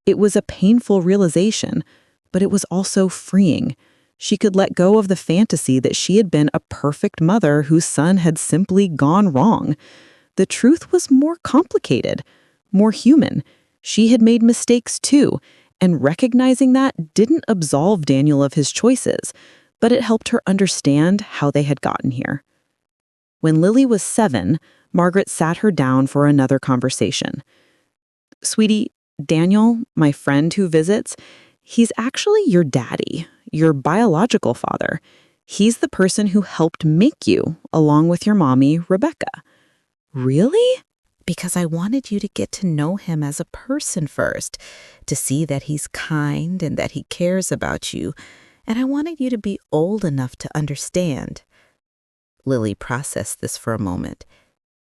It was a painful realization, but it was also freeing. She could let go of the fantasy that she had been a perfect mother whose son had simply gone wrong. The truth was more complicated, more human. She had made mistakes too, and recognizing that didn't absolve Daniel of his choices, but it helped her understand how they had gotten here. When Lily was 7, Margaret sat her down for another conversation. "Sweetie, Daniel, my friend who visits, he's actually your daddy, your biological father. He's the person who helped make you, along with your mommy, Rebecca." "Really?" "Because I wanted you to get to know him as a person first, to see that he's kind and that he cares about you, and I wanted you to be old enough to understand." Lily processed this for a moment.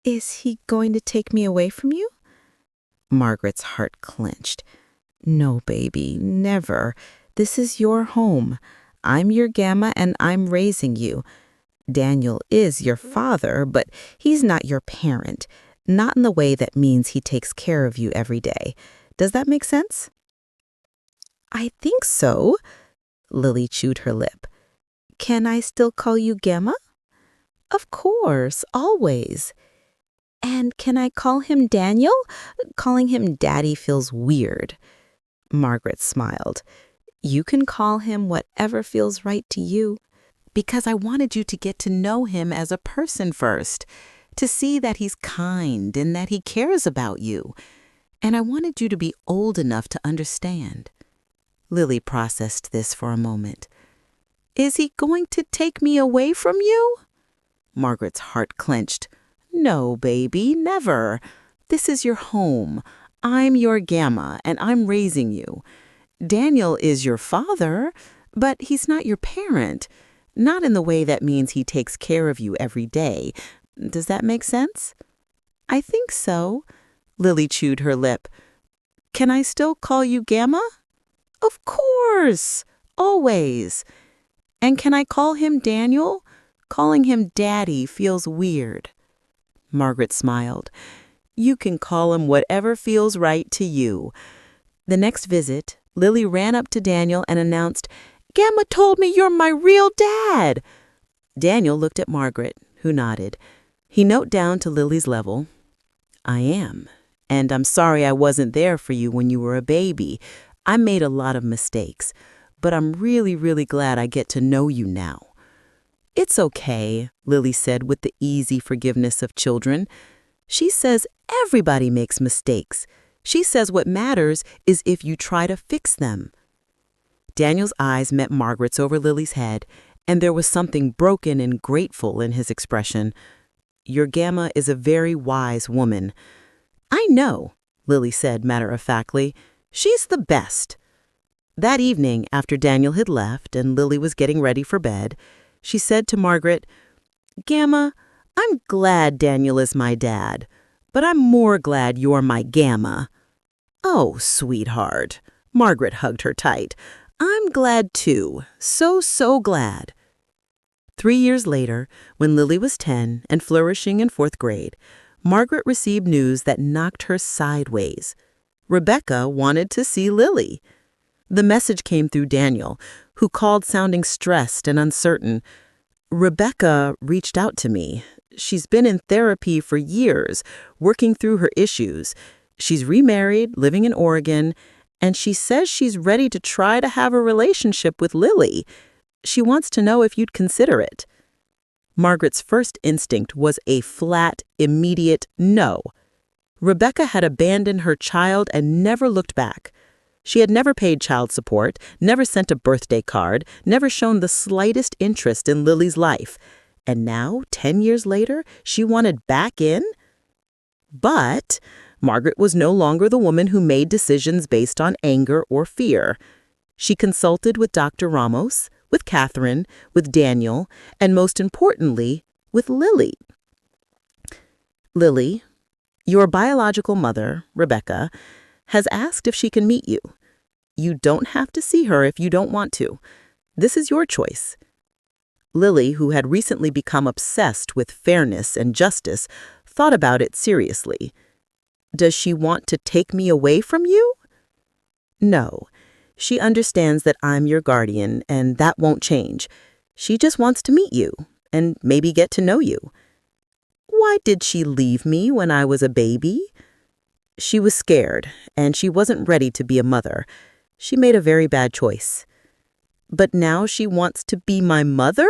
"Is he going to take me away from you?" Margaret's heart clenched. "No, baby, never. This is your home. I'm your Gamma and I'm raising you. Daniel is your father, but he's not your parent. Not in the way that means he takes care of you every day. Does that make sense?" "I think so." Lily chewed her lip. "Can I still call you Gamma?" "Of course, always." "And can I call him Daniel? Calling him Daddy feels weird." Margaret smiled. "You can call him whatever feels right to you. Because I wanted you to get to know him as a person first, to see that he's kind and that he cares about you. And I wanted you to be old enough to understand." Lily processed this for a moment. "Is he going to take me away from you?" Margaret's heart clenched. "No, baby, never. This is your home. I'm your Gamma, and I'm raising you. Daniel is your father, but he's not your parent. Not in the way that means he takes care of you every day. Does that make sense?" "I think so." Lily chewed her lip. "Can I still call you Gamma?" "Of course, always." And can I call him Daniel? Calling him Daddy feels weird. Margaret smiled. You can call him whatever feels right to you. The next visit, Lily ran up to Daniel and announced, Gamma told me you're my real dad. Daniel looked at Margaret, who nodded. He noted down to Lily's level, I am, and I'm sorry I wasn't there for you when you were a baby. I made a lot of mistakes, but I'm really, really glad I get to know you now. It's okay, Lily said with the easy forgiveness of children. She says everybody makes mistakes. She says what matters is if you try to fix them. Daniel's eyes met Margaret's over Lily's head, and there was something broken and grateful in his expression. Your Gamma is a very wise woman. I know, Lily said matter-of-factly. She's the best. That evening, after Daniel had left and Lily was getting ready for bed, she said to Margaret, Gamma, I'm glad Daniel is my dad, but I'm more glad you're my Gamma. Oh, sweetheart. Margaret hugged her tight. I'm glad too. So glad. 3 years later, when Lily was 10 and flourishing in 4th grade, Margaret received news that knocked her sideways. Rebecca wanted to see Lily. The message came through Daniel, who called sounding stressed and uncertain. Rebecca reached out to me. She's been in therapy for years, working through her issues. She's remarried, living in Oregon, and she says she's ready to try to have a relationship with Lily. She wants to know if you'd consider it. Margaret's first instinct was a flat, immediate no. Rebecca had abandoned her child and never looked back. She had never paid child support, never sent a birthday card, never shown the slightest interest in Lily's life. And now, 10 years later, she wanted back in? But Margaret was no longer the woman who made decisions based on anger or fear. She consulted with Dr. Ramos, with Catherine, with Daniel, and most importantly, with Lily. Lily, your biological mother, Rebecca, has asked if she can meet you. You don't have to see her if you don't want to. This is your choice. Lily, who had recently become obsessed with fairness and justice, thought about it seriously. Does she want to take me away from you? No. She understands that I'm your guardian, and that won't change. She just wants to meet you, and maybe get to know you. Why did she leave me when I was a baby? She was scared, and she wasn't ready to be a mother. She made a very bad choice. But now she wants to be my mother?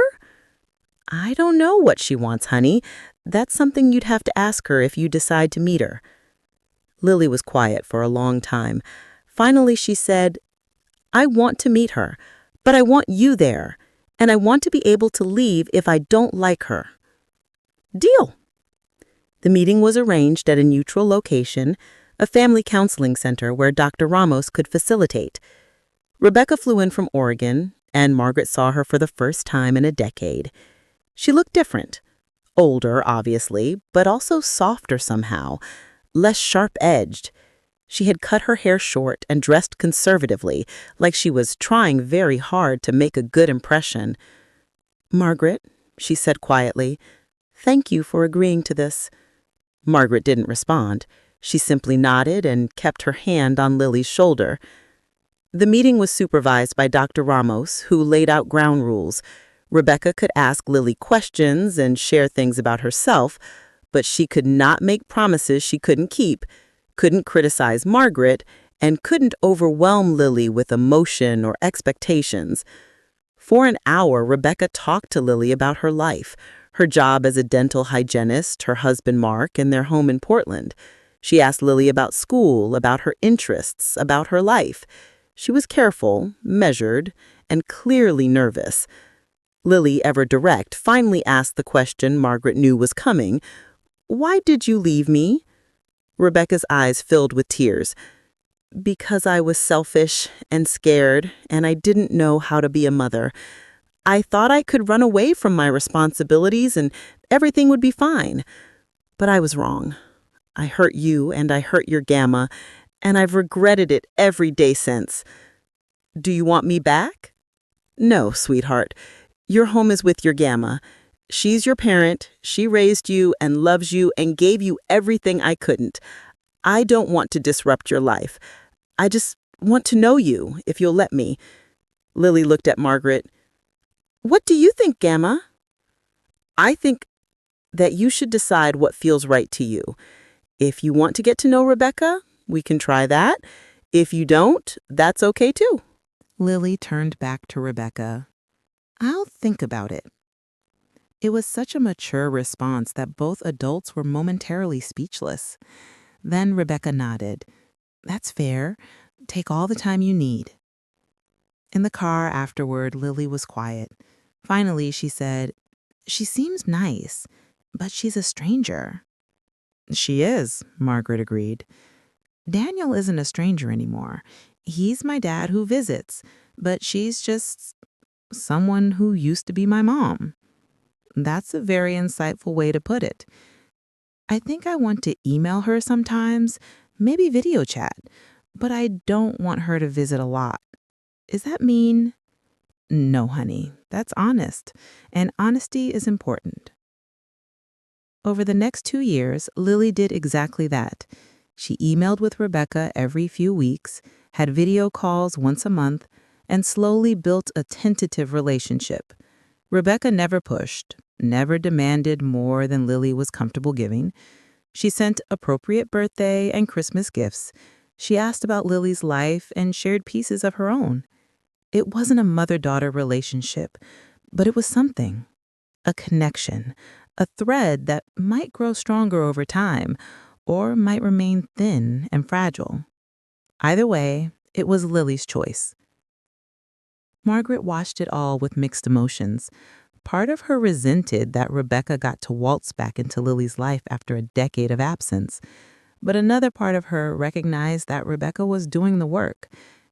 I don't know what she wants, honey. That's something you'd have to ask her if you decide to meet her. Lily was quiet for a long time. Finally, she said, I want to meet her, but I want you there, and I want to be able to leave if I don't like her. Deal. The meeting was arranged at a neutral location, a family counseling center where Dr. Ramos could facilitate. Rebecca flew in from Oregon, and Margaret saw her for the first time in a decade. She looked different. Older, obviously, but also softer somehow, less sharp-edged. She had cut her hair short and dressed conservatively, like she was trying very hard to make a good impression. Margaret, she said quietly, thank you for agreeing to this. Margaret didn't respond. She simply nodded and kept her hand on Lily's shoulder. The meeting was supervised by Dr. Ramos, who laid out ground rules. Rebecca could ask Lily questions and share things about herself, but she could not make promises she couldn't keep, couldn't criticize Margaret, and couldn't overwhelm Lily with emotion or expectations. For an hour, Rebecca talked to Lily about her life, her job as a dental hygienist, her husband Mark, and their home in Portland. She asked Lily about school, about her interests, about her life. She was careful, measured, and clearly nervous. Lily, ever direct, finally asked the question Margaret knew was coming. Why did you leave me? Rebecca's eyes filled with tears. Because I was selfish and scared, and I didn't know how to be a mother. I thought I could run away from my responsibilities and everything would be fine. But I was wrong. I hurt you and I hurt your Gamma, and I've regretted it every day since. Do you want me back? No, sweetheart. Your home is with your Gamma. She's your parent. She raised you and loves you and gave you everything I couldn't. I don't want to disrupt your life. I just want to know you, if you'll let me. Lily looked at Margaret. What do you think, Gamma? I think that you should decide what feels right to you. If you want to get to know Rebecca, we can try that. If you don't, that's okay too. Lily turned back to Rebecca. I'll think about it. It was such a mature response that both adults were momentarily speechless. Then Rebecca nodded. That's fair. Take all the time you need. In the car afterward, Lily was quiet. Finally, she said, She seems nice, but she's a stranger. She is, Margaret agreed. Daniel isn't a stranger anymore. He's my dad who visits, but she's just someone who used to be my mom. That's a very insightful way to put it. I think I want to email her sometimes, maybe video chat, but I don't want her to visit a lot. Is that mean? No, honey, that's honest, and honesty is important. Over the next 2 years, Lily did exactly that. She emailed with Rebecca every few weeks, had video calls once a month, and slowly built a tentative relationship. Rebecca never pushed, never demanded more than Lily was comfortable giving. She sent appropriate birthday and Christmas gifts. She asked about Lily's life and shared pieces of her own. It wasn't a mother-daughter relationship, but it was something. A connection, a thread that might grow stronger over time or might remain thin and fragile. Either way, it was Lily's choice. Margaret watched it all with mixed emotions. Part of her resented that Rebecca got to waltz back into Lily's life after a decade of absence, but another part of her recognized that Rebecca was doing the work,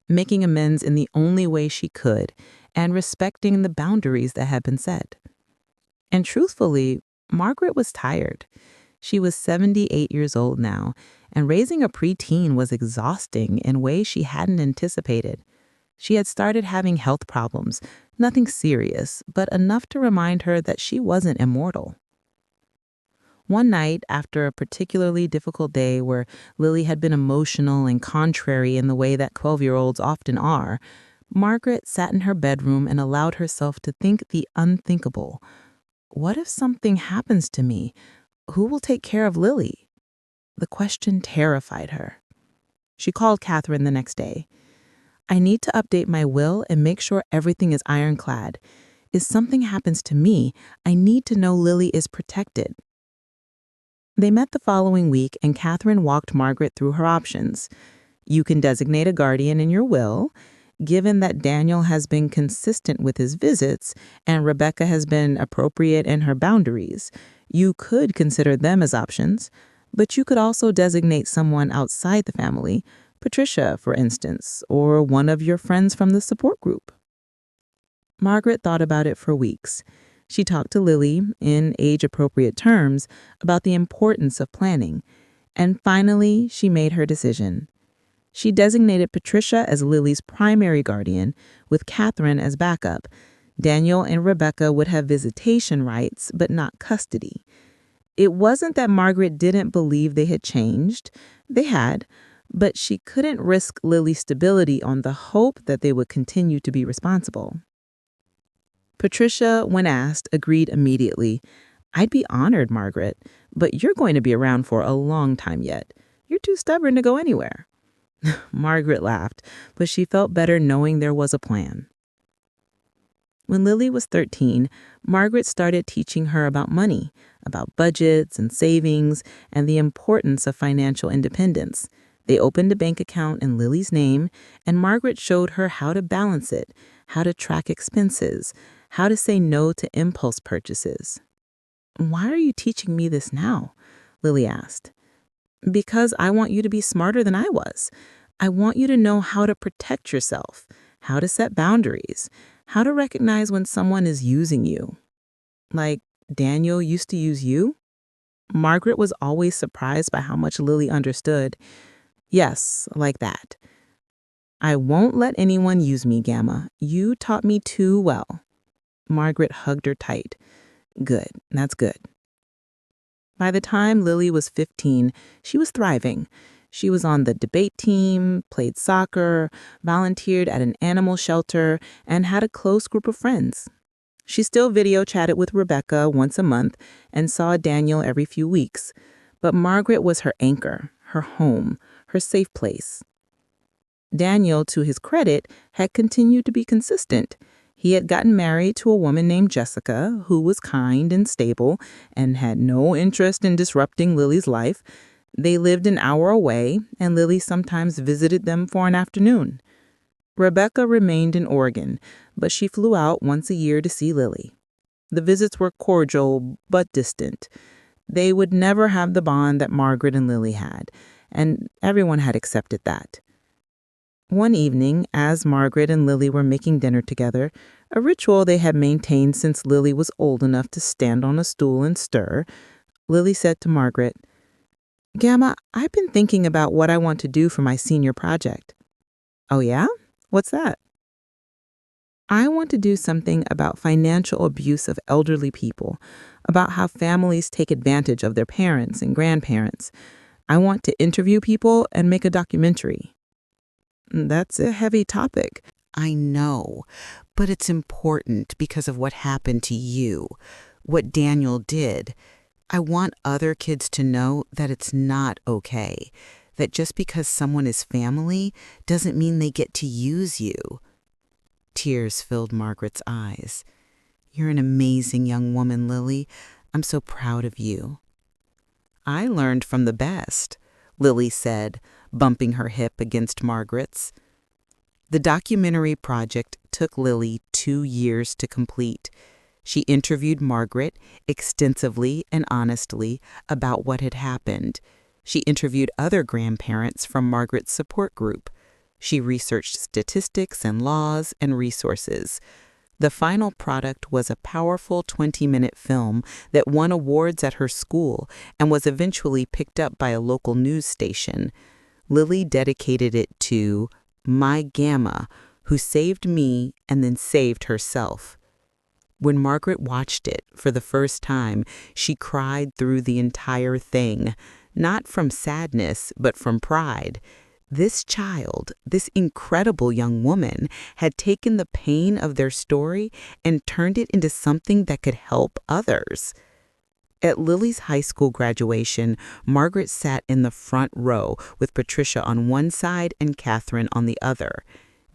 making amends in the only way she could, and respecting the boundaries that had been set. And truthfully, Margaret was tired. She was 78 years old now, and raising a preteen was exhausting in ways she hadn't anticipated. She had started having health problems, nothing serious, but enough to remind her that she wasn't immortal. One night, after a particularly difficult day where Lily had been emotional and contrary in the way that 12-year-olds often are, Margaret sat in her bedroom and allowed herself to think the unthinkable. What if something happens to me? Who will take care of Lily? The question terrified her. She called Catherine the next day. I need to update my will and make sure everything is ironclad. If something happens to me, I need to know Lily is protected. They met the following week, and Catherine walked Margaret through her options. You can designate a guardian in your will. Given that Daniel has been consistent with his visits and Rebecca has been appropriate in her boundaries, you could consider them as options, but you could also designate someone outside the family, Patricia, for instance, or one of your friends from the support group. Margaret thought about it for weeks. She talked to Lily, in age-appropriate terms, about the importance of planning, and finally she made her decision. She designated Patricia as Lily's primary guardian, with Catherine as backup. Daniel and Rebecca would have visitation rights, but not custody. It wasn't that Margaret didn't believe they had changed. They had, but she couldn't risk Lily's stability on the hope that they would continue to be responsible. Patricia, when asked, agreed immediately. I'd be honored, Margaret, but you're going to be around for a long time yet. You're too stubborn to go anywhere. Margaret laughed, but she felt better knowing there was a plan. When Lily was 13, Margaret started teaching her about money, about budgets and savings, and the importance of financial independence. They opened a bank account in Lily's name, and Margaret showed her how to balance it, how to track expenses, how to say no to impulse purchases. Why are you teaching me this now? Lily asked. Because I want you to be smarter than I was. I want you to know how to protect yourself, how to set boundaries, how to recognize when someone is using you. Like Daniel used to use you? Margaret was always surprised by how much Lily understood. Yes, like that. I won't let anyone use me, Gamma. You taught me too well. Margaret hugged her tight. Good, that's good. By the time Lily was 15, she was thriving. She was on the debate team, played soccer, volunteered at an animal shelter, and had a close group of friends. She still video chatted with Rebecca once a month and saw Daniel every few weeks. But Margaret was her anchor, her home, her safe place. Daniel, to his credit, had continued to be consistent. He had gotten married to a woman named Jessica, who was kind and stable and had no interest in disrupting Lily's life. They lived an hour away, and Lily sometimes visited them for an afternoon. Rebecca remained in Oregon, but she flew out once a year to see Lily. The visits were cordial but distant. They would never have the bond that Margaret and Lily had, and everyone had accepted that. One evening, as Margaret and Lily were making dinner together, a ritual they had maintained since Lily was old enough to stand on a stool and stir, Lily said to Margaret, "Gamma, I've been thinking about what I want to do for my senior project." "Oh yeah? What's that?" "I want to do something about financial abuse of elderly people, about how families take advantage of their parents and grandparents. I want to interview people and make a documentary." "That's a heavy topic." I know, but it's important because of what happened to you, what Daniel did. I want other kids to know that it's not okay, that just because someone is family doesn't mean they get to use you. Tears filled Margaret's eyes. You're an amazing young woman, Lily. I'm so proud of you. I learned from the best, Lily said, bumping her hip against Margaret's. The documentary project took Lily 2 years to complete. She interviewed Margaret extensively and honestly about what had happened. She interviewed other grandparents from Margaret's support group. She researched statistics and laws and resources. The final product was a powerful 20-minute film that won awards at her school and was eventually picked up by a local news station. Lily dedicated it to my Gamma, who saved me and then saved herself. When Margaret watched it for the first time, she cried through the entire thing, not from sadness, but from pride. This child, this incredible young woman, had taken the pain of their story and turned it into something that could help others. At Lily's high school graduation, Margaret sat in the front row with Patricia on one side and Catherine on the other.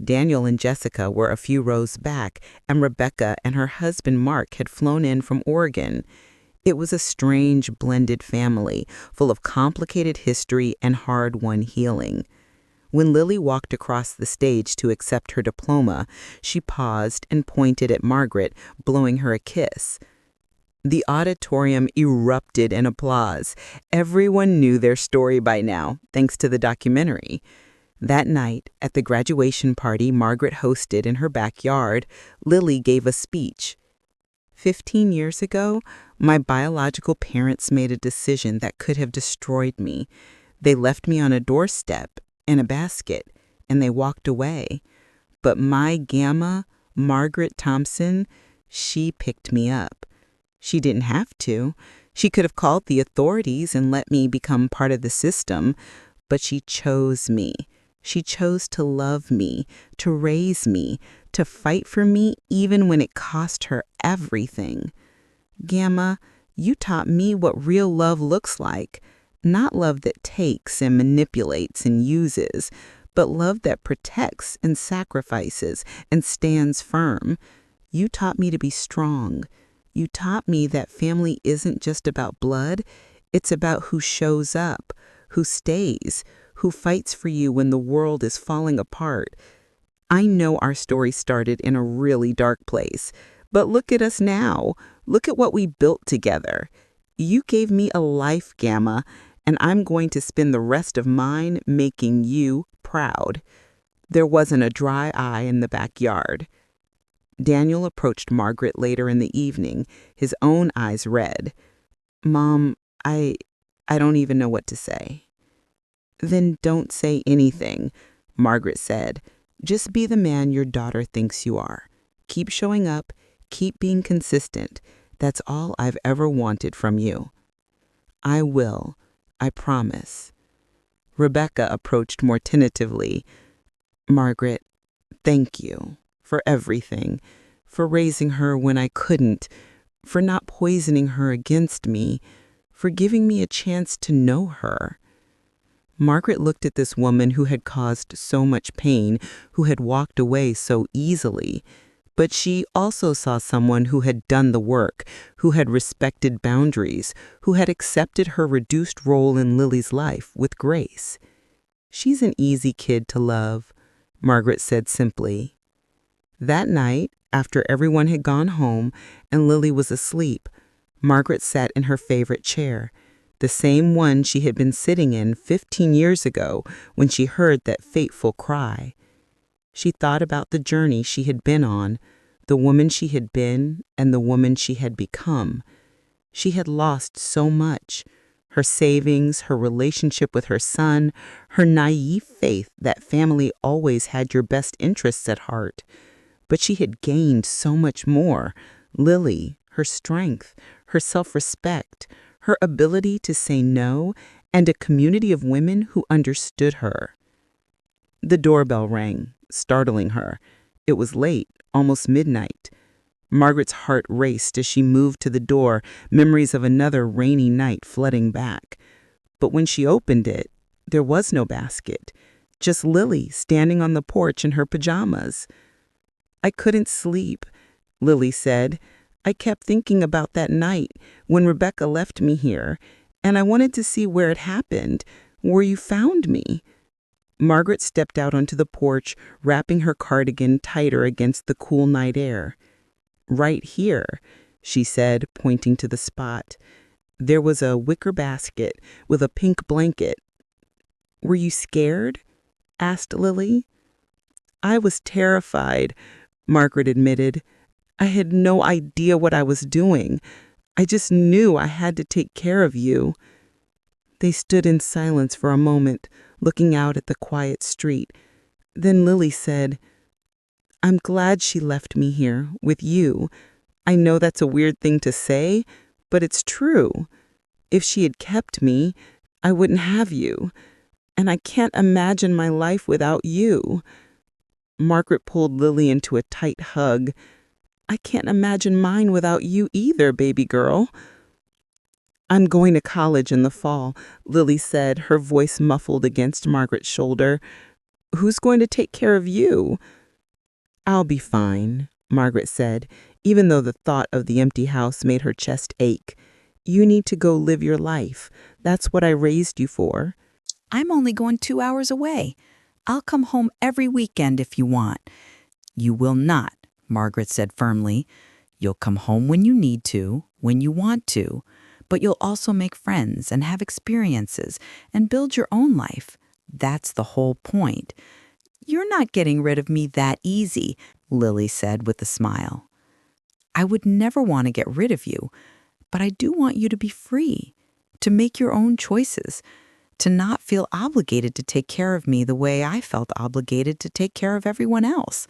Daniel and Jessica were a few rows back, and Rebecca and her husband Mark had flown in from Oregon. It was a strange, blended family, full of complicated history and hard-won healing. When Lily walked across the stage to accept her diploma, she paused and pointed at Margaret, blowing her a kiss. The auditorium erupted in applause. Everyone knew their story by now, thanks to the documentary. That night, at the graduation party Margaret hosted in her backyard, Lily gave a speech. 15 years ago, my biological parents made a decision that could have destroyed me. They left me on a doorstep, in a basket, and they walked away. But my Gamma, Margaret Thompson, she picked me up. She didn't have to. She could have called the authorities and let me become part of the system, but she chose me. She chose to love me, to raise me, to fight for me even when it cost her everything. Gamma, you taught me what real love looks like. Not love that takes and manipulates and uses, but love that protects and sacrifices and stands firm. You taught me to be strong. You taught me that family isn't just about blood. It's about who shows up, who stays, who fights for you when the world is falling apart. I know our story started in a really dark place, but look at us now. Look at what we built together. You gave me a life, Gamma, and I'm going to spend the rest of mine making you proud. There wasn't a dry eye in the backyard. Daniel approached Margaret later in the evening, his own eyes red. Mom, I don't even know what to say. Then don't say anything, Margaret said. Just be the man your daughter thinks you are. Keep showing up, keep being consistent. That's all I've ever wanted from you." "I will. I promise." Rebecca approached more tentatively. "Margaret, thank you for everything, for raising her when I couldn't, for not poisoning her against me, for giving me a chance to know her." Margaret looked at this woman who had caused so much pain, who had walked away so easily. But she also saw someone who had done the work, who had respected boundaries, who had accepted her reduced role in Lily's life with grace. "She's an easy kid to love," Margaret said simply. That night, after everyone had gone home and Lily was asleep, Margaret sat in her favorite chair, the same one she had been sitting in 15 years ago when she heard that fateful cry. She thought about the journey she had been on, the woman she had been, and the woman she had become. She had lost so much: her savings, her relationship with her son, her naive faith that family always had your best interests at heart. But she had gained so much more: Lily, her strength, her self-respect, her ability to say no, and a community of women who understood her. The doorbell rang, startling her. It was late, almost midnight. Margaret's heart raced as she moved to the door, memories of another rainy night flooding back. But when she opened it, there was no basket, just Lily standing on the porch in her pajamas. "I couldn't sleep," Lily said. "I kept thinking about that night when Rebecca left me here, and I wanted to see where it happened, where you found me." Margaret stepped out onto the porch, wrapping her cardigan tighter against the cool night air. "Right here," she said, pointing to the spot. There was a wicker basket with a pink blanket. "Were you scared?" asked Lily. "I was terrified," Margaret admitted. "I had no idea what I was doing. I just knew I had to take care of you." They stood in silence for a moment, looking out at the quiet street. Then Lily said, "I'm glad she left me here with you. I know that's a weird thing to say, but it's true. If she had kept me, I wouldn't have you. And I can't imagine my life without you." Margaret pulled Lily into a tight hug. "I can't imagine mine without you either, baby girl." "I'm going to college in the fall," Lily said, her voice muffled against Margaret's shoulder. "Who's going to take care of you?" "I'll be fine," Margaret said, even though the thought of the empty house made her chest ache. "You need to go live your life. That's what I raised you for." "I'm only going 2 hours away. I'll come home every weekend if you want." "You will not," Margaret said firmly. "You'll come home when you need to, when you want to, but you'll also make friends and have experiences and build your own life. That's the whole point." "You're not getting rid of me that easy," Lily said with a smile. "I would never want to get rid of you, but I do want you to be free, to make your own choices, to not feel obligated to take care of me the way I felt obligated to take care of everyone else."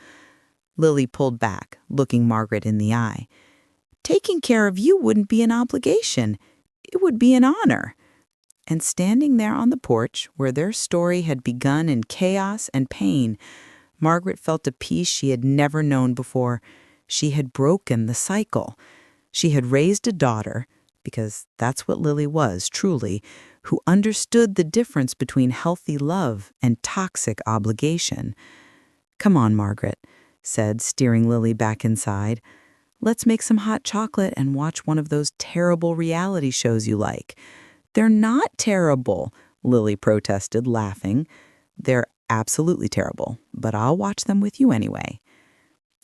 Lily pulled back, looking Margaret in the eye. "Taking care of you wouldn't be an obligation. It would be an honor." And standing there on the porch, where their story had begun in chaos and pain, Margaret felt a peace she had never known before. She had broken the cycle. She had raised a daughter, because that's what Lily was, truly, who understood the difference between healthy love and toxic obligation. "Come on, Margaret," said, steering Lily back inside. "Let's make some hot chocolate and watch one of those terrible reality shows you like." "They're not terrible," Lily protested, laughing. "They're absolutely terrible, but I'll watch them with you anyway."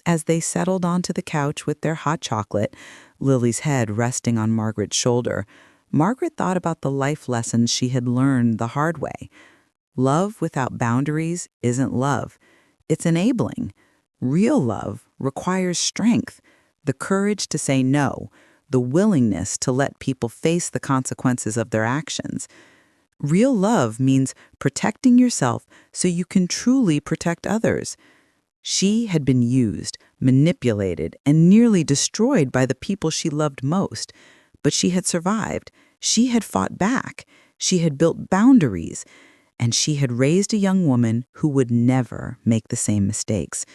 As they settled onto the couch with their hot chocolate, Lily's head resting on Margaret's shoulder, Margaret thought about the life lessons she had learned the hard way. Love without boundaries isn't love. It's enabling. Real love requires strength, the courage to say no, the willingness to let people face the consequences of their actions. Real love means protecting yourself so you can truly protect others. She had been used, manipulated, and nearly destroyed by the people she loved most. But she had survived. She had fought back. She had built boundaries. And she had raised a young woman who would never make the same mistakes.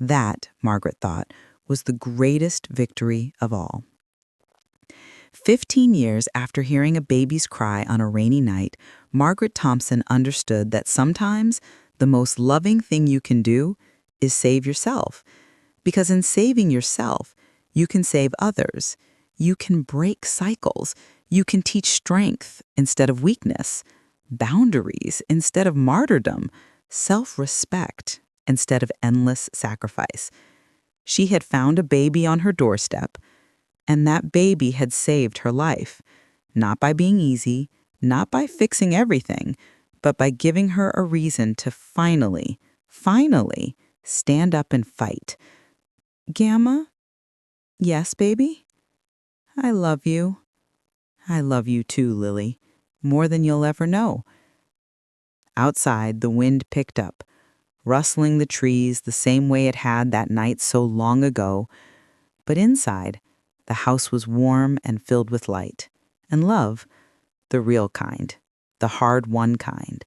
That, Margaret thought, was the greatest victory of all. 15 years after hearing a baby's cry on a rainy night, Margaret Thompson understood that sometimes the most loving thing you can do is save yourself. Because in saving yourself, you can save others. You can break cycles. You can teach strength instead of weakness, boundaries instead of martyrdom, self-respect instead of endless sacrifice. She had found a baby on her doorstep, and that baby had saved her life, not by being easy, not by fixing everything, but by giving her a reason to finally stand up and fight. Gamma? Yes, baby? I love you. I love you too, Lily, more than you'll ever know. Outside, the wind picked up, rustling the trees the same way it had that night so long ago. But inside, the house was warm and filled with light and love, the real kind, the hard-won kind,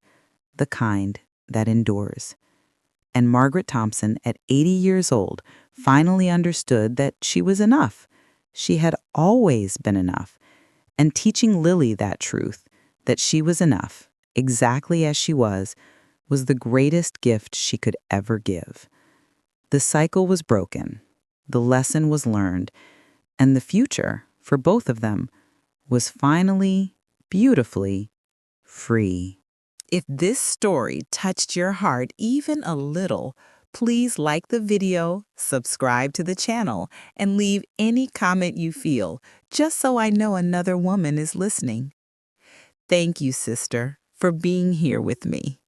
the kind that endures. And Margaret Thompson, at 80 years old, finally understood that she was enough. She had always been enough. And teaching Lily that truth, that she was enough, exactly as she was the greatest gift she could ever give. The cycle was broken, the lesson was learned, and the future, for both of them, was finally, beautifully free. If this story touched your heart even a little, please like the video, subscribe to the channel, and leave any comment you feel, just so I know another woman is listening. Thank you, sister, for being here with me.